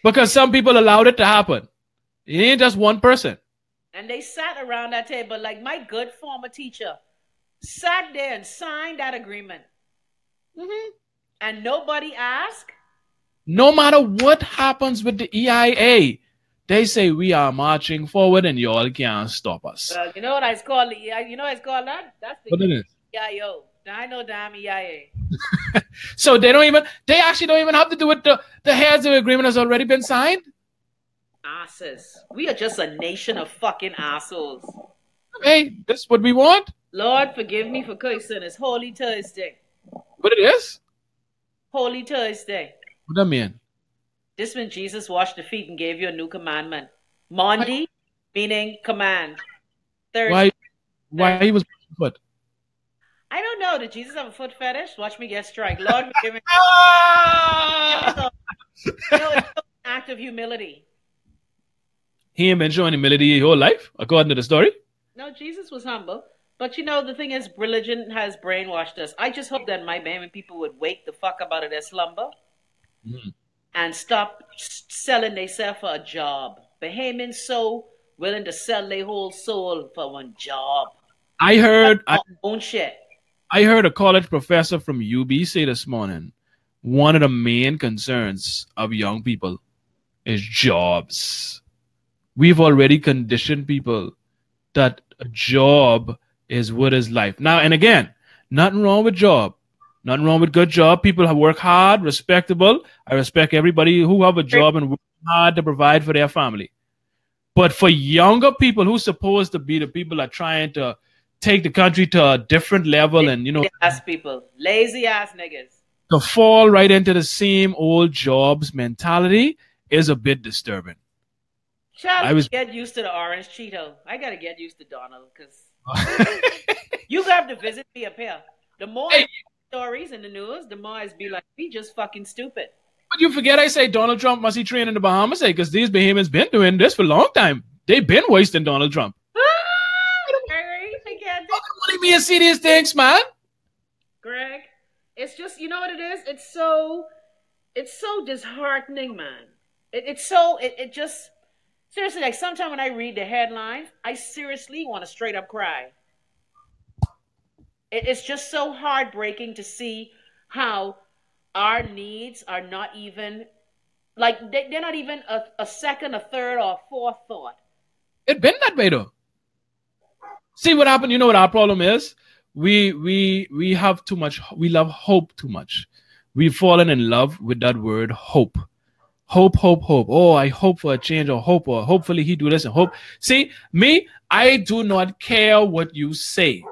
Because some people allowed it to happen. It ain't just one person. And they sat around that table like my good former teacher sat there and signed that agreement. Mm-hmm. And nobody asked. No matter what happens with the EIA, they say we are marching forward and y'all can't stop us. You know what I call the EIA? You know what it's called that? That's the EIO. I know damn EIA. So they actually don't even have to do it. The heads of the agreement has already been signed. Asses. We are just a nation of fucking assholes. Hey, this is what we want. Lord, forgive me for cursing. It's Holy Thursday. What it is? Holy Thursday. What that mean? This when Jesus washed the feet and gave you a new commandment. Mondi, meaning command. Thursday. Why he was foot? I don't know. Did Jesus have a foot fetish? Watch me get strike. Lord, forgive me. It's an act of humility. He ain't been showing humility his whole life, according to the story. No, Jesus was humble. But you know, the thing is, religion has brainwashed us. I just hope that my Bahamian people would wake the fuck up out of their slumber and stop selling themselves for a job. Bahamians so willing to sell their whole soul for one job. I heard a college professor from UB say this morning, one of the main concerns of young people is jobs. We've already conditioned people that a job is what is life. Now, and again, nothing wrong with job. Nothing wrong with good job. People have worked hard, respectable. I respect everybody who have a job and work hard to provide for their family. But for younger people who's supposed to be the people that are trying to take the country to a different level and, ass people, lazy ass niggas, to fall right into the same old jobs mentality is a bit disturbing. Child, get used to the orange Cheeto. I gotta get used to Donald because you have to visit me up here. The more stories in the news, the more it's be like, we just fucking stupid. But you forget I say Donald Trump must be trained in the Bahamas because these Bahamians been doing this for a long time. They've been wasting Donald Trump. What do you mean see these things, man? Greg, it's just, you know what it is? It's so disheartening, man. It just, seriously, like sometimes when I read the headlines, I seriously want to straight up cry. It's just so heartbreaking to see how our needs are not even, like, they're not even a second, a third, or a fourth thought. It's been that way, though. See what happened? You know what our problem is? We have too much. We love hope too much. We've fallen in love with that word hope. Hope, hope, hope. Oh, I hope for a change, or hope, or hopefully he do this and hope. See, me, I do not care what you say.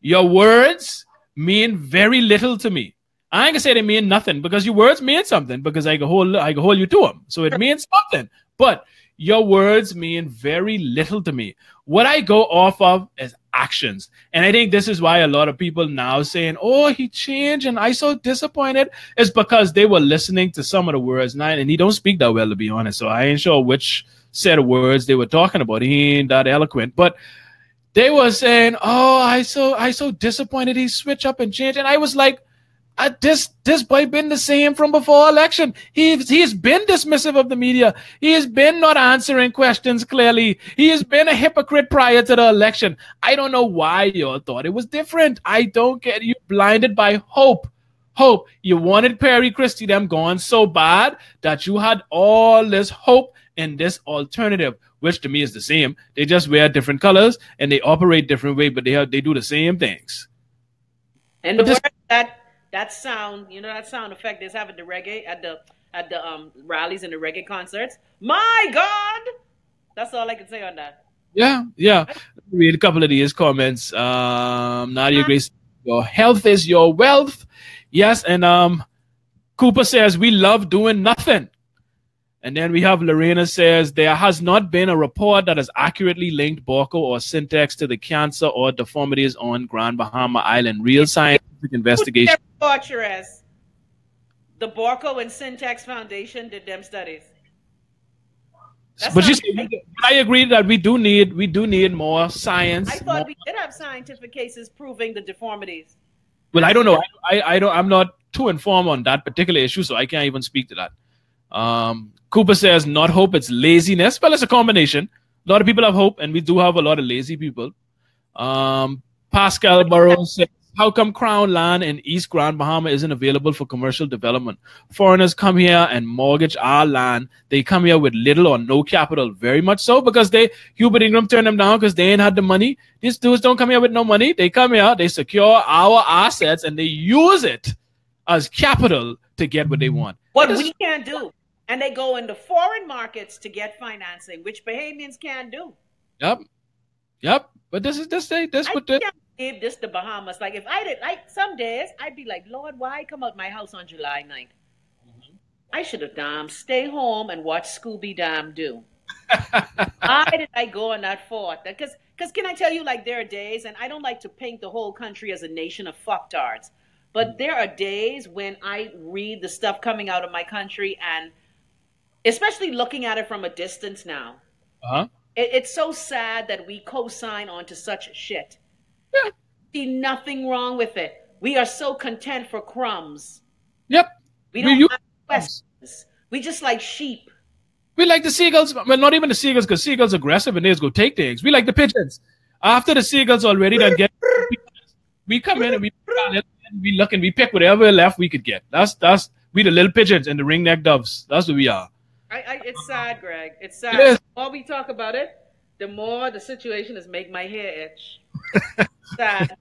Your words mean very little to me. I ain't gonna say they mean nothing because your words mean something because I can hold you to them. So it means something. But your words mean very little to me. What I go off of is actions. And I think this is why a lot of people now saying, oh, he changed and I so disappointed, is because they were listening to some of the words now, and he don't speak that well, to be honest. So I ain't sure which set of words they were talking about. He ain't that eloquent. But they were saying, oh, I so disappointed he switched up and changed. And I was like, this boy been the same from before election. He's been dismissive of the media. He has been not answering questions clearly. He has been a hypocrite prior to the election. I don't know why y'all thought it was different. I don't get you blinded by hope. Hope. You wanted Perry Christie them going so bad that you had all this hope in this alternative, which to me is the same. They just wear different colors and they operate different way, but they do the same things. And the word that sound, you know, that sound effect is having the reggae at the rallies and the reggae concerts. My God, that's all I can say on that. Yeah. Read a couple of these comments. Nadia Grace, your health is your wealth. Yes, and Cooper says we love doing nothing. And then we have Lorena says there has not been a report that has accurately linked Borco or Syntax to the cancer or deformities on Grand Bahama Island. Real scientific investigation. The Borco and Syntax Foundation did them studies. But I agree that we do need more science. I thought we did have scientific cases proving the deformities. Well, I don't know. I'm not too informed on that particular issue, so I can't even speak to that. Cooper says not hope, it's laziness. Well, it's a combination. A lot of people have hope, and we do have a lot of lazy people. Pascal Burrows says, how come Crown land in East Grand Bahama isn't available for commercial development? Foreigners come here and mortgage our land. They come here with little or no capital, very much so, because Hubert Ingram turned them down because they ain't had the money. These dudes don't come here with no money. They come here, they secure our assets, and they use it as capital to get what they want. What we can't do. And they go into foreign markets to get financing, which Bahamians can't do. Yep. But this what I can't believe this the Bahamas. Like if I did, like some days I'd be like, Lord, why I come out my house on July 9th? Mm-hmm. I should have stay home and watch Scooby do. Why did I go on that fort? Because can I tell you, like there are days, and I don't like to paint the whole country as a nation of fucktards, but there are days when I read the stuff coming out of my country, and especially looking at it from a distance now. It's so sad that we co-sign onto such shit. Yeah. See nothing wrong with it. We are so content for crumbs. Yep. We don't have questions. We just like sheep. We like the seagulls. Well, not even the seagulls, because seagulls are aggressive and they just go take things. We like the pigeons. After the seagulls already done get, we come in and we look and we pick whatever left we could get. That's we the little pigeons and the ring-necked doves. That's what we are. It's sad, Greg. It's sad. The more we talk about it, the more the situation is make my hair itch. Sad.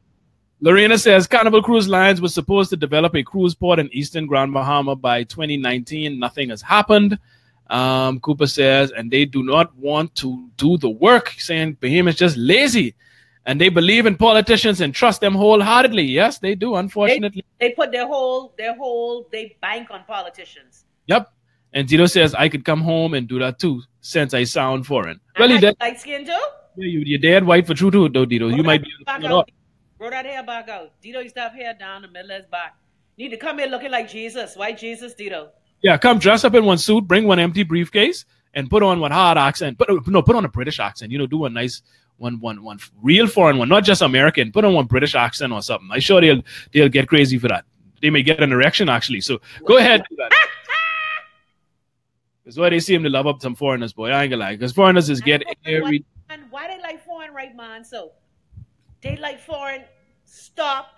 Lorena says Carnival Cruise Lines was supposed to develop a cruise port in Eastern Grand Bahama by 2019. Nothing has happened. Cooper says, and they do not want to do the work, saying Bahamians just lazy. And they believe in politicians and trust them wholeheartedly. Yes, they do, unfortunately. They put they bank on politicians. Yep. And Tito says, I could come home and do that too, since I sound foreign. Well, you did. Light skin too? Yeah, you're dead white for true too, though, Tito. You might be. Grow that hair back out. Tito used to have hair down the middle of his back. Need to come here looking like Jesus. White Jesus, Tito. Yeah, come dress up in one suit, bring one empty briefcase, and put on one hard accent. Put on a British accent. Do one nice one real foreign one, not just American. Put on one British accent or something. I'm sure they'll get crazy for that. They may get an erection actually. So go ahead do that. That's why they seem to love up some foreigners, boy. I ain't gonna lie. Because foreigners is get every... Why they like foreign, right, man? So, they like foreign. Stop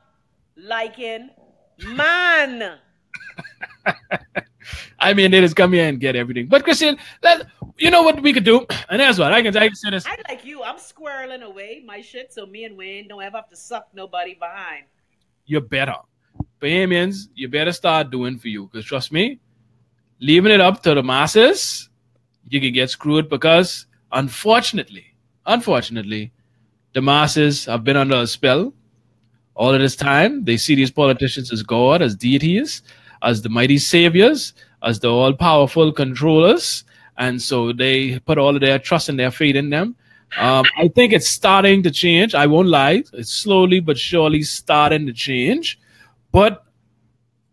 liking man. I mean, they just come here and get everything. But, Christian, you know what we could do? And that's what I can say this. I like you. I'm squirreling away my shit so me and Wayne don't ever have to suck nobody behind. You're better. Bahamians, you better start doing for you. Because trust me, leaving it up to the masses, you can get screwed because, unfortunately, the masses have been under a spell all of this time. They see these politicians as God, as deities, as the mighty saviors, as the all-powerful controllers, and so they put all of their trust and their faith in them. I think it's starting to change. I won't lie. It's slowly but surely starting to change, but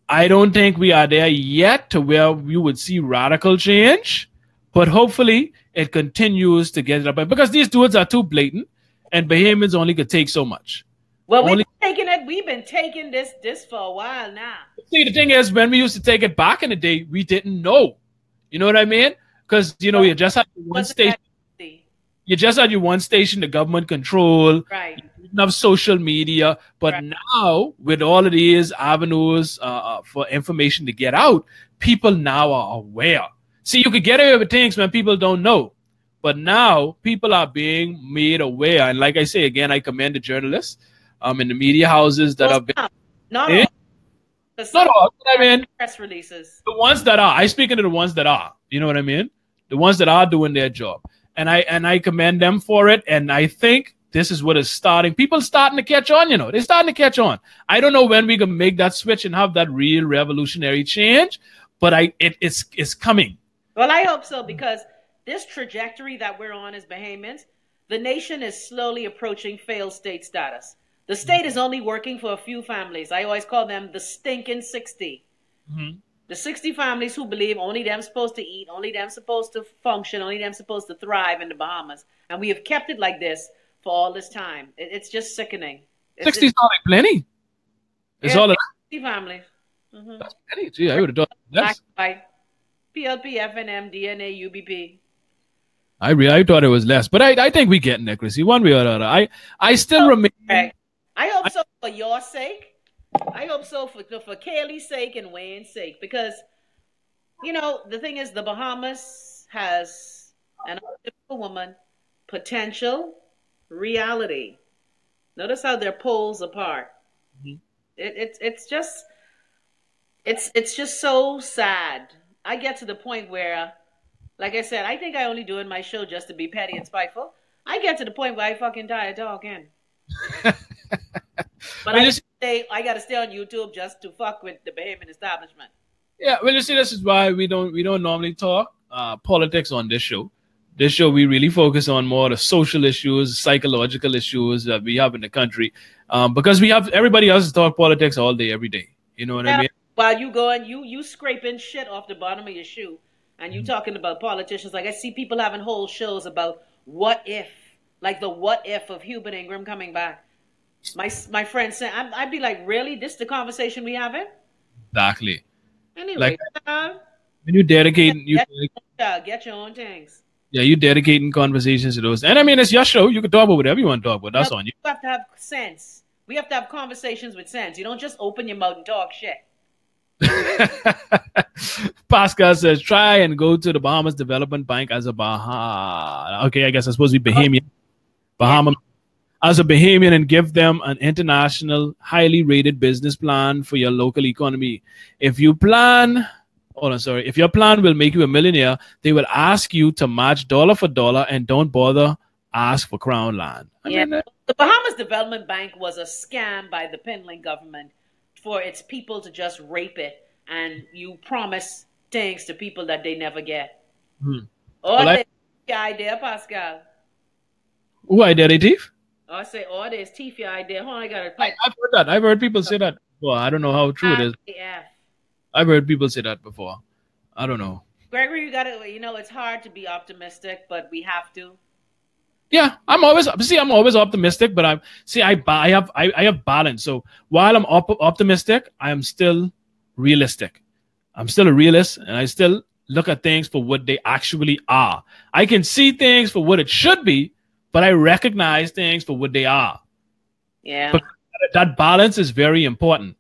I don't think we are there yet to where you would see radical change, but hopefully it continues to get it up. Because these dudes are too blatant, and Bahamians only could take so much. Well, we've been taking this for a while now. See, the thing is, when we used to take it back in the day, we didn't know. You know what I mean? Because, you just had one station. You just had your one station, the government control. Right. You didn't have social media. But now, with all of these avenues for information to get out, people now are aware. See, you could get away with things when people don't know. But now, people are being made aware. And like I say, again, I commend the journalists in the media houses that have been... Not all. Not all. I mean, press releases. The ones that are. I speaking to the ones that are. You know what I mean? The ones that are doing their job. And I commend them for it. And I think this is what is starting. People starting to catch on, They're starting to catch on. I don't know when we can make that switch and have that real revolutionary change, but it's coming. Well, I hope so, because this trajectory that we're on as Bahamians, the nation is slowly approaching failed state status. The state is only working for a few families. I always call them the stinking 60. Mm-hmm. The 60 families who believe only them supposed to eat, only them supposed to function, only them supposed to thrive in the Bahamas. And we have kept it like this for all this time. It's just sickening. 60 is not like plenty. It's all 60 families. That's plenty. Gee, I would have thought less. PLP, FNM, DNA, UBP. I thought it was less, but I think we getting there, Chrissy, one way or another. I still remain. I hope so for your sake. I hope so for Kaylee's sake and Wayne's sake, because you know the thing is, the Bahamas has an beautiful woman, potential, reality. Notice how they're poles apart. Mm-hmm. It's just so sad. I get to the point where, like I said, I think I only doing my show just to be petty and spiteful. I get to the point where I fucking tired talking. But I gotta stay on YouTube just to fuck with the Bahamian establishment. Yeah, well, you see, this is why we don't normally talk politics on this show. This show we really focus on more the social issues, psychological issues that we have in the country, because we have everybody else talk politics all day, every day. You know what I mean? While you going, you scraping shit off the bottom of your shoe, and you talking about politicians. Like I see people having whole shows about what if, like the what if of Hubert Ingram coming back. My friend said, I'd be like, really? This the conversation we having? Exactly. Anyway, like, when you dedicating, get your own things. Yeah, you dedicating conversations to those. And I mean, it's your show. You can talk about whatever you want to talk about. That's on you. You have to have sense. We have to have conversations with sense. You don't just open your mouth and talk shit. Pascal says, try and go to the Bahamas Development Bank as a Okay, I guess I'm supposed to be Bahamian. Bahamas. As a Bahamian, and give them an international, highly rated business plan for your local economy. If your plan will make you a millionaire, they will ask you to match dollar for dollar and don't bother ask for crown land. The Bahamas Development Bank was a scam by the Pinling government for its people to just rape it, and you promise things to people that they never get. The idea, Pascal. Who idea, they thief? I say, there's teeth your idea. Hold on, I've heard that. I've heard people say that before. I don't know how true it is. I've heard people say that before. I don't know. Gregory, it's hard to be optimistic, but we have to. Yeah, I'm always optimistic, but I have balance. So while I'm optimistic, I am still realistic. I'm still a realist, and I still look at things for what they actually are. I can see things for what it should be, but I recognize things for what they are. Yeah. But that balance is very important.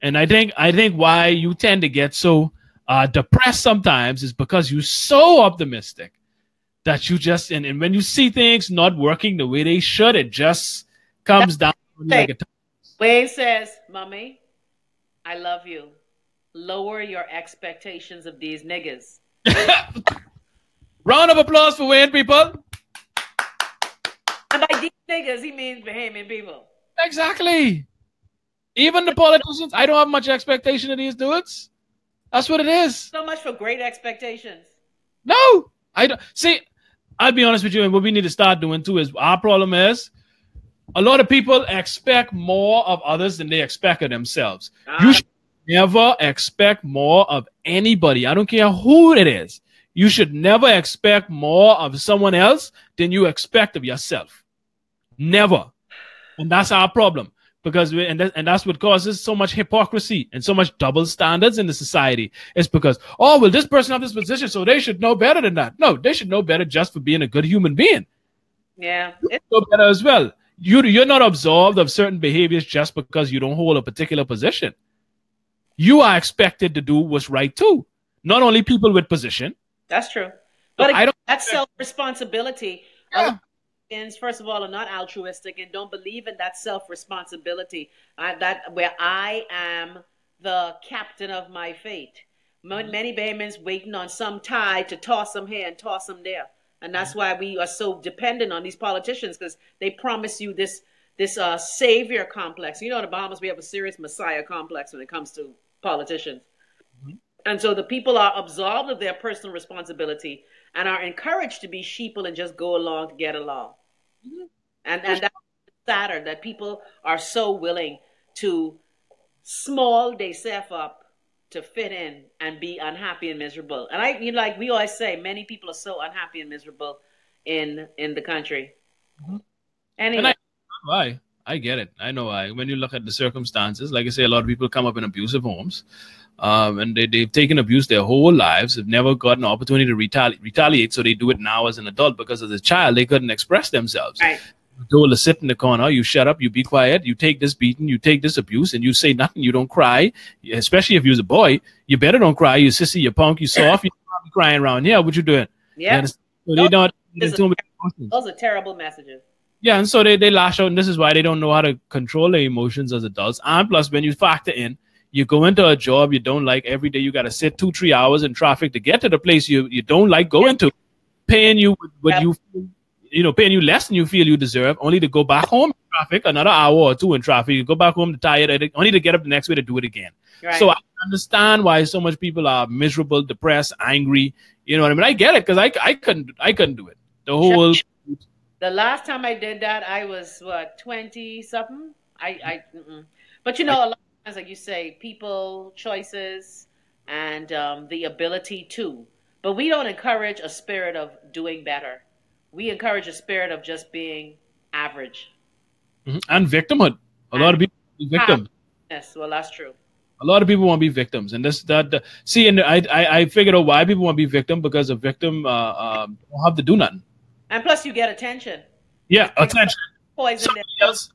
And I think why you tend to get so depressed sometimes is because you're so optimistic that you just, and when you see things not working the way they should, it just comes down like a Wayne says, Mommy, I love you. Lower your expectations of these niggas. Round of applause for Wayne, people. And by these niggas, he means Bahamian people. Exactly. Even the politicians, I don't have much expectation of these dudes. That's what it is. So much for great expectations. No, I don't. See, I'll be honest with you, and what we need to start doing too is our problem is a lot of people expect more of others than they expect of themselves. You should never expect more of anybody. I don't care who it is. You should never expect more of someone else than you expect of yourself. Never. And that's our problem. Because that's what causes so much hypocrisy and so much double standards in the society. It's because, this person have this position, so they should know better than that. No, they should know better just for being a good human being. Yeah. You know better as well. You're not absolved of certain behaviors just because you don't hold a particular position. You are expected to do what's right too. Not only people with position. That's true. But again, that's self-responsibility. Yeah. First of all, are not altruistic and don't believe in that self-responsibility. Where I am the captain of my fate. Many Bahamians waiting on some tide to toss them here and toss them there, and that's why we are so dependent on these politicians, because they promise you this savior complex. You know, in the Bahamas we have a serious messiah complex when it comes to politicians. And so the people are absolved of their personal responsibility and are encouraged to be sheeple and just go along to get along. And that's sadder that people are so willing to small themselves up to fit in and be unhappy and miserable. And like we always say, many people are so unhappy and miserable in the country. Mm-hmm. Anyway, and I know why. I get it. I know why. When you look at the circumstances, like I say, a lot of people come up in abusive homes, and they've taken abuse their whole lives. They've never got an opportunity to retaliate, so they do it now as an adult because as a child they couldn't express themselves. right. Told to sit in the corner, you shut up, you be quiet, you take this beating, you take this abuse, and you say nothing, you don't cry. Especially if you're a boy, you better don't cry. You sissy, you punk, you soft, you don't be crying around here. What you doing? Yeah. So they don't. Those are terrible messages. Yeah, and so they lash out, and this is why they don't know how to control their emotions as adults. And plus, when you factor in, you go into a job you don't like every day, you got to sit 2-3 hours in traffic to get to the place you don't like going to, paying you what you feel. Paying you less than you feel you deserve, only to go back home in traffic, another hour or two in traffic. You go back home tired, only to get up the next way to do it again. Right. So I understand why so much people are miserable, depressed, angry. You know what I mean? I get it because I couldn't do it. The last time I did that, I was 20 something. But a lot of times, like you say, people, choices, and the ability to. But we don't encourage a spirit of doing better. We encourage a spirit of just being average. Mm-hmm. And victimhood. A lot of people want to be victims. Yes, well, that's true. A lot of people want to be victims, and I figured out why people want to be victim, because a victim don't have to do nothing. And plus, you get attention. Yeah, attention. Poison else,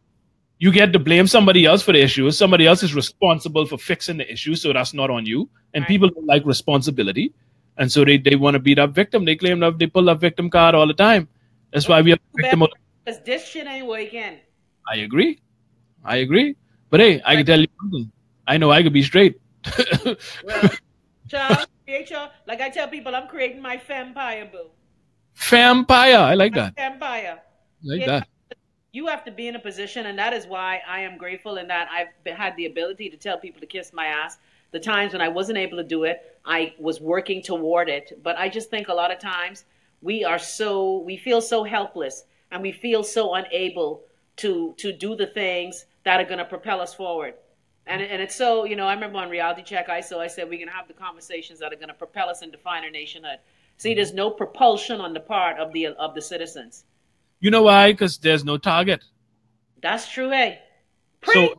you get to blame somebody else for the issue. Somebody else is responsible for fixing the issue, so that's not on you. And right. People don't like responsibility. And so they want to be that victim. They claim that they pull that victim card all the time. That's why we have a victim. Because this shit ain't working. I agree. But hey, I can tell you something. I know I could be straight. Well, child, like I tell people, I'm creating my fempire, boo. Fempire. I like that. Fempire. That. You have to be in a position, and that is why I am grateful in that I've had the ability to tell people to kiss my ass. The times when I wasn't able to do it, I was working toward it. But I just think a lot of times we feel so helpless, and we feel so unable to do the things that are going to propel us forward. And it's so, I remember on Reality Check, I said we're going to have the conversations that are going to propel us and define our nationhood. See, there's no propulsion on the part of the citizens. You know why? Because there's no target. That's true, hey. So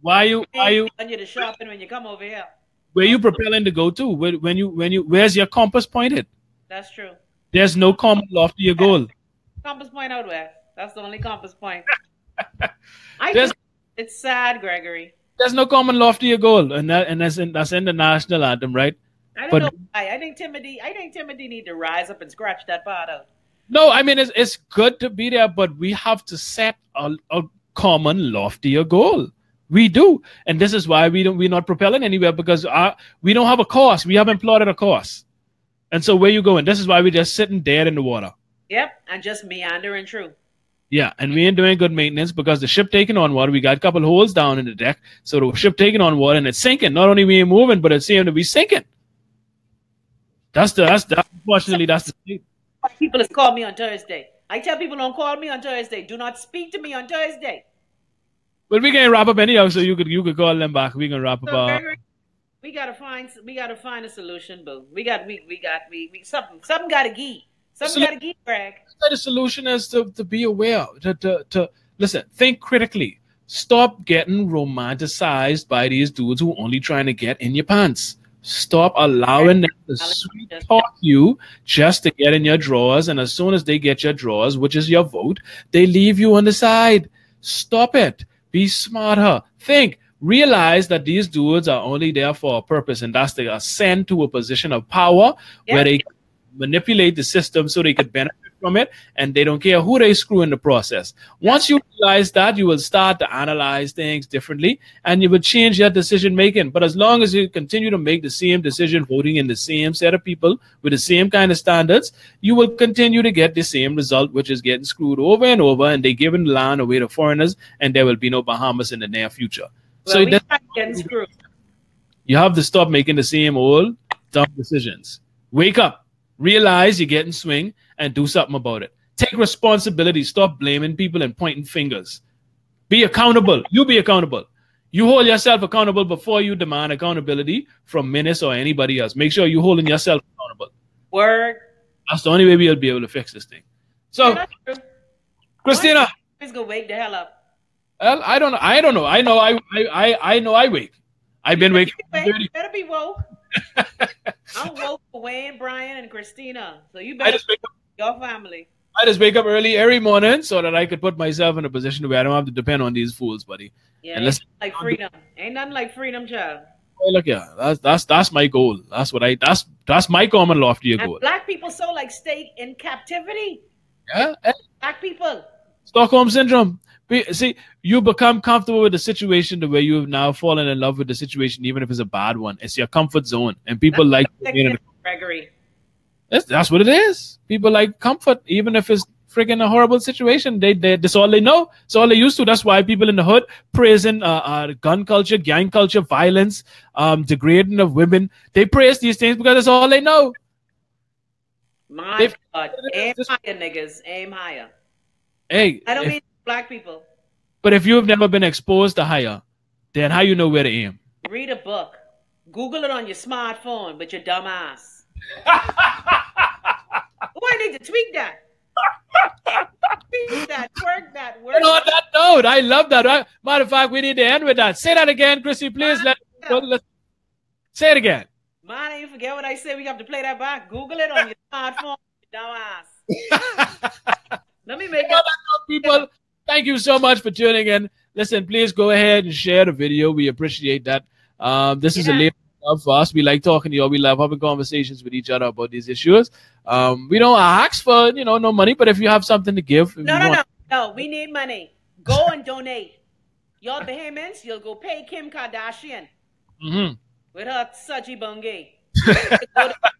why you when you're shopping when you come over here? Where you propelling to go to? Where's your compass pointed? That's true. There's no common loft to your goal. Compass point out where? That's the only compass point. It's sad, Gregory. There's no common loft to your goal, and that's in the national anthem, right? I don't know why. I think Timothy need to rise up and scratch that part out. No, I mean it's good to be there, but we have to set a common loftier goal. We do, and this is why we're not propelling anywhere, because we don't have a course. We haven't plotted a course, and so where you going? This is why we're just sitting dead in the water. Yep, and just meandering through. Yeah, and we ain't doing good maintenance because the ship taking on water. We got a couple holes down in the deck, so the ship taking on water and it's sinking. Not only we ain't moving, but it seems to be sinking. Unfortunately that's the thing. People has called me on Thursday. I tell people, don't call me on Thursday. Do not speak to me on Thursday. Well, we can wrap up anyhow, so you could call them back. We can wrap up. We gotta find a solution, boo. Something gotta give. Something gotta give, Greg. The solution is to be aware, to listen, think critically. Stop getting romanticized by these dudes who are only trying to get in your pants. Stop allowing them to sweet talk you just to get in your drawers, and as soon as they get your drawers, which is your vote, they leave you on the side. Stop it. Be smarter. Think. Realize that these dudes are only there for a purpose, and that's to ascend to a position of power where they manipulate the system so they could benefit from it, and they don't care who they screw in the process. Once you realize that, you will start to analyze things differently, and you will change your decision making. But as long as you continue to make the same decision, voting in the same set of people with the same kind of standards, you will continue to get the same result, which is getting screwed over and over, and they giving the land away to foreigners, and there will be no Bahamas in the near future. Well, so that's getting screwed. You have to stop making the same old dumb decisions. Wake up, realize you're getting swing, and do something about it. Take responsibility. Stop blaming people and pointing fingers. Be accountable. You be accountable. You hold yourself accountable before you demand accountability from Menace or anybody else. Make sure you're holding yourself accountable. Word. That's the only way we'll be able to fix this thing. So, Yeah, Christina, is gonna wake the hell up. well, I don't know. I know. I know. I wake. I've been waking. You better be woke. I'm woke for Wayne, Brian, and Christina. So you better your family. I just wake up early every morning so that I could put myself in a position where I don't have to depend on these fools, buddy. Yeah, ain't like freedom. Ain't nothing like freedom, child. Hey, look, yeah, that's my goal. That's my common lofty goal. Black people so like stay in captivity. Yeah, Black people. Stockholm syndrome. See, you become comfortable with the situation the way you have now fallen in love with the situation, even if it's a bad one. It's your comfort zone, and people like Gregory. That's what it is. People like comfort, even if it's freaking a horrible situation. That's all they know. It's all they used to. That's why people in the hood praising gun culture, gang culture, violence, degrading of women. They praise these things because that's all they know. My God, aim higher, niggas. Aim higher. Hey, I don't mean black people. But if you have never been exposed to higher, then how you know where to aim? Read a book. Google it on your smartphone, but your dumb ass. I need to tweak that. Tweak that. Work that. Work on that note, I love that. Matter of fact, we need to end with that. Say that again, Chrissy, please. Let's say it again. Man, you forget what I said. We have to play that back. Google it on your smartphone, you dumbass. Let me make it. People, thank you so much for tuning in. Listen, please go ahead and share the video. We appreciate that. This is a labor of for us. We like talking to you. We love having conversations with each other about these issues. We don't ask for no money, but if you have something to give, no, we need money. Go and donate. Y'all Bahamians, you'll go pay Kim Kardashian with her Saji Bungay.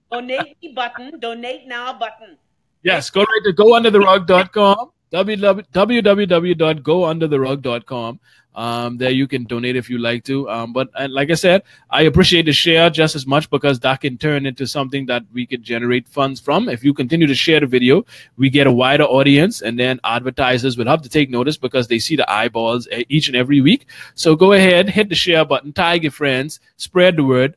Donate me button. Donate now button. Yes, go right to goundertherug.com. www.goundertherug.com. There you can donate if you like to. But like I said, I appreciate the share just as much because that can turn into something that we could generate funds from. If you continue to share the video, we get a wider audience, and then advertisers will have to take notice because they see the eyeballs each and every week. So go ahead, hit the share button, tag your friends, spread the word.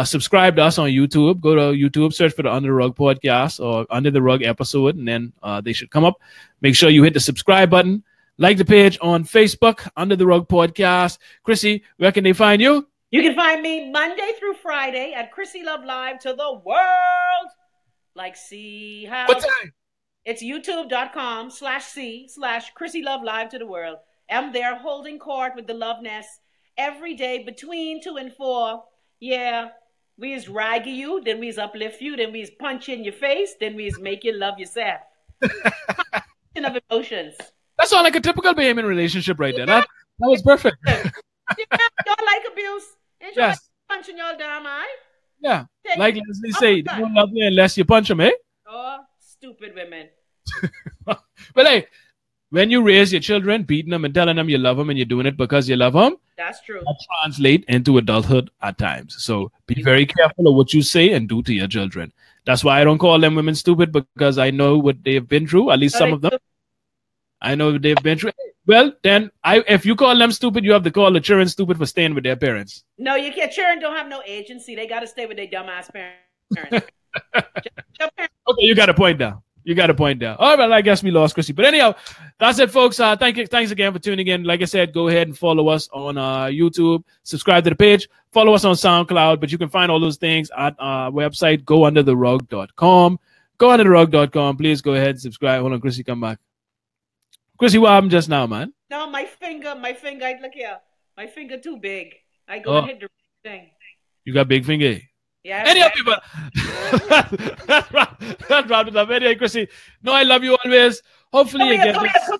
Subscribe to us on YouTube. Go to YouTube, search for the Under the Rug podcast or Under the Rug episode, and then they should come up. Make sure you hit the subscribe button. Like the page on Facebook, Under the Rug Podcast. Chrissy, where can they find you? You can find me Monday through Friday at Chrissy Love Live to the world. Like, see how... What time? It's youtube.com/C/Chrissy Love Live to the world. I'm there holding court with the Love Nest every day between 2 and 4. Yeah, we is raggy you, then we is uplift you, then we is punch in your face, then we is make you love yourself. Of emotions. That sounds like a typical Bahamian relationship right there. That was perfect. Y'all like abuse. Ain't y'all like punching y'all damn eye? Yeah. Like Leslie say, they don't love you unless you punch them, eh? Oh, stupid women. But hey, when you raise your children, beating them and telling them you love them and you're doing it because you love them, that's true. That translates into adulthood at times. So be very careful of what you say and do to your children. That's why I don't call them women stupid, because I know what they've been through, at least some of them. I know they've been through. Well, then, if you call them stupid, you have to call the children stupid for staying with their parents. No, you can't. Children don't have no agency. They got to stay with their dumbass parents. Okay, you got a point now. You got a point there. All right, I guess we lost Chrissy. But anyhow, that's it, folks. Thanks again for tuning in. Like I said, go ahead and follow us on YouTube. Subscribe to the page. Follow us on SoundCloud. But you can find all those things at our website, goundertherug.com. Goundertherug.com. Please go ahead and subscribe. Hold on, Chrissy, come back. Chrissy, what happened just now, man? No, my finger, look here. My finger too big. I go and hit the thing. You got big finger? Yeah. Any people? That's wrapped it up. Anyway, Chrissy, no, I love you always. Hopefully you get this.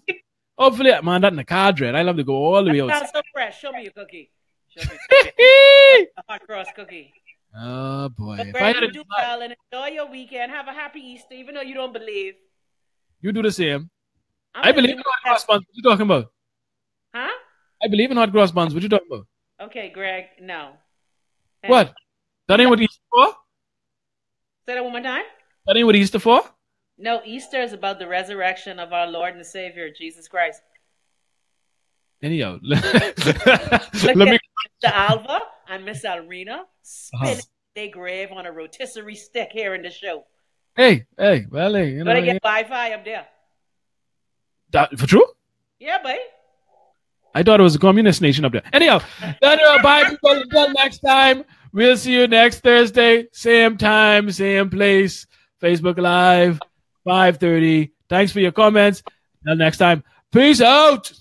Hopefully, man, that's in the car dread. I love to go all the way out. That's so fresh. Show me your cookie. Show me a hot cross cookie. Oh, boy. If I do well and enjoy your weekend. Have a happy Easter, even though you don't believe. You do the same. I believe in hot cross buns. What you talking about? Huh? I believe in hot cross buns. What you talking about? Okay, Greg, no. What? That ain't what Easter for? Say that one more time. That ain't what Easter for? No, Easter is about the resurrection of our Lord and Savior, Jesus Christ. Anyhow, let me Alva and Miss Alrina spinning their grave on a rotisserie stick here in the show. Hey, well, hey, But I get Wi-Fi up there. That for true? Yeah, boy. I thought it was a communist nation up there. Anyhow, bye people. Until next time. We'll see you next Thursday. Same time, same place. Facebook Live, 5:30. Thanks for your comments. Until next time. Peace out.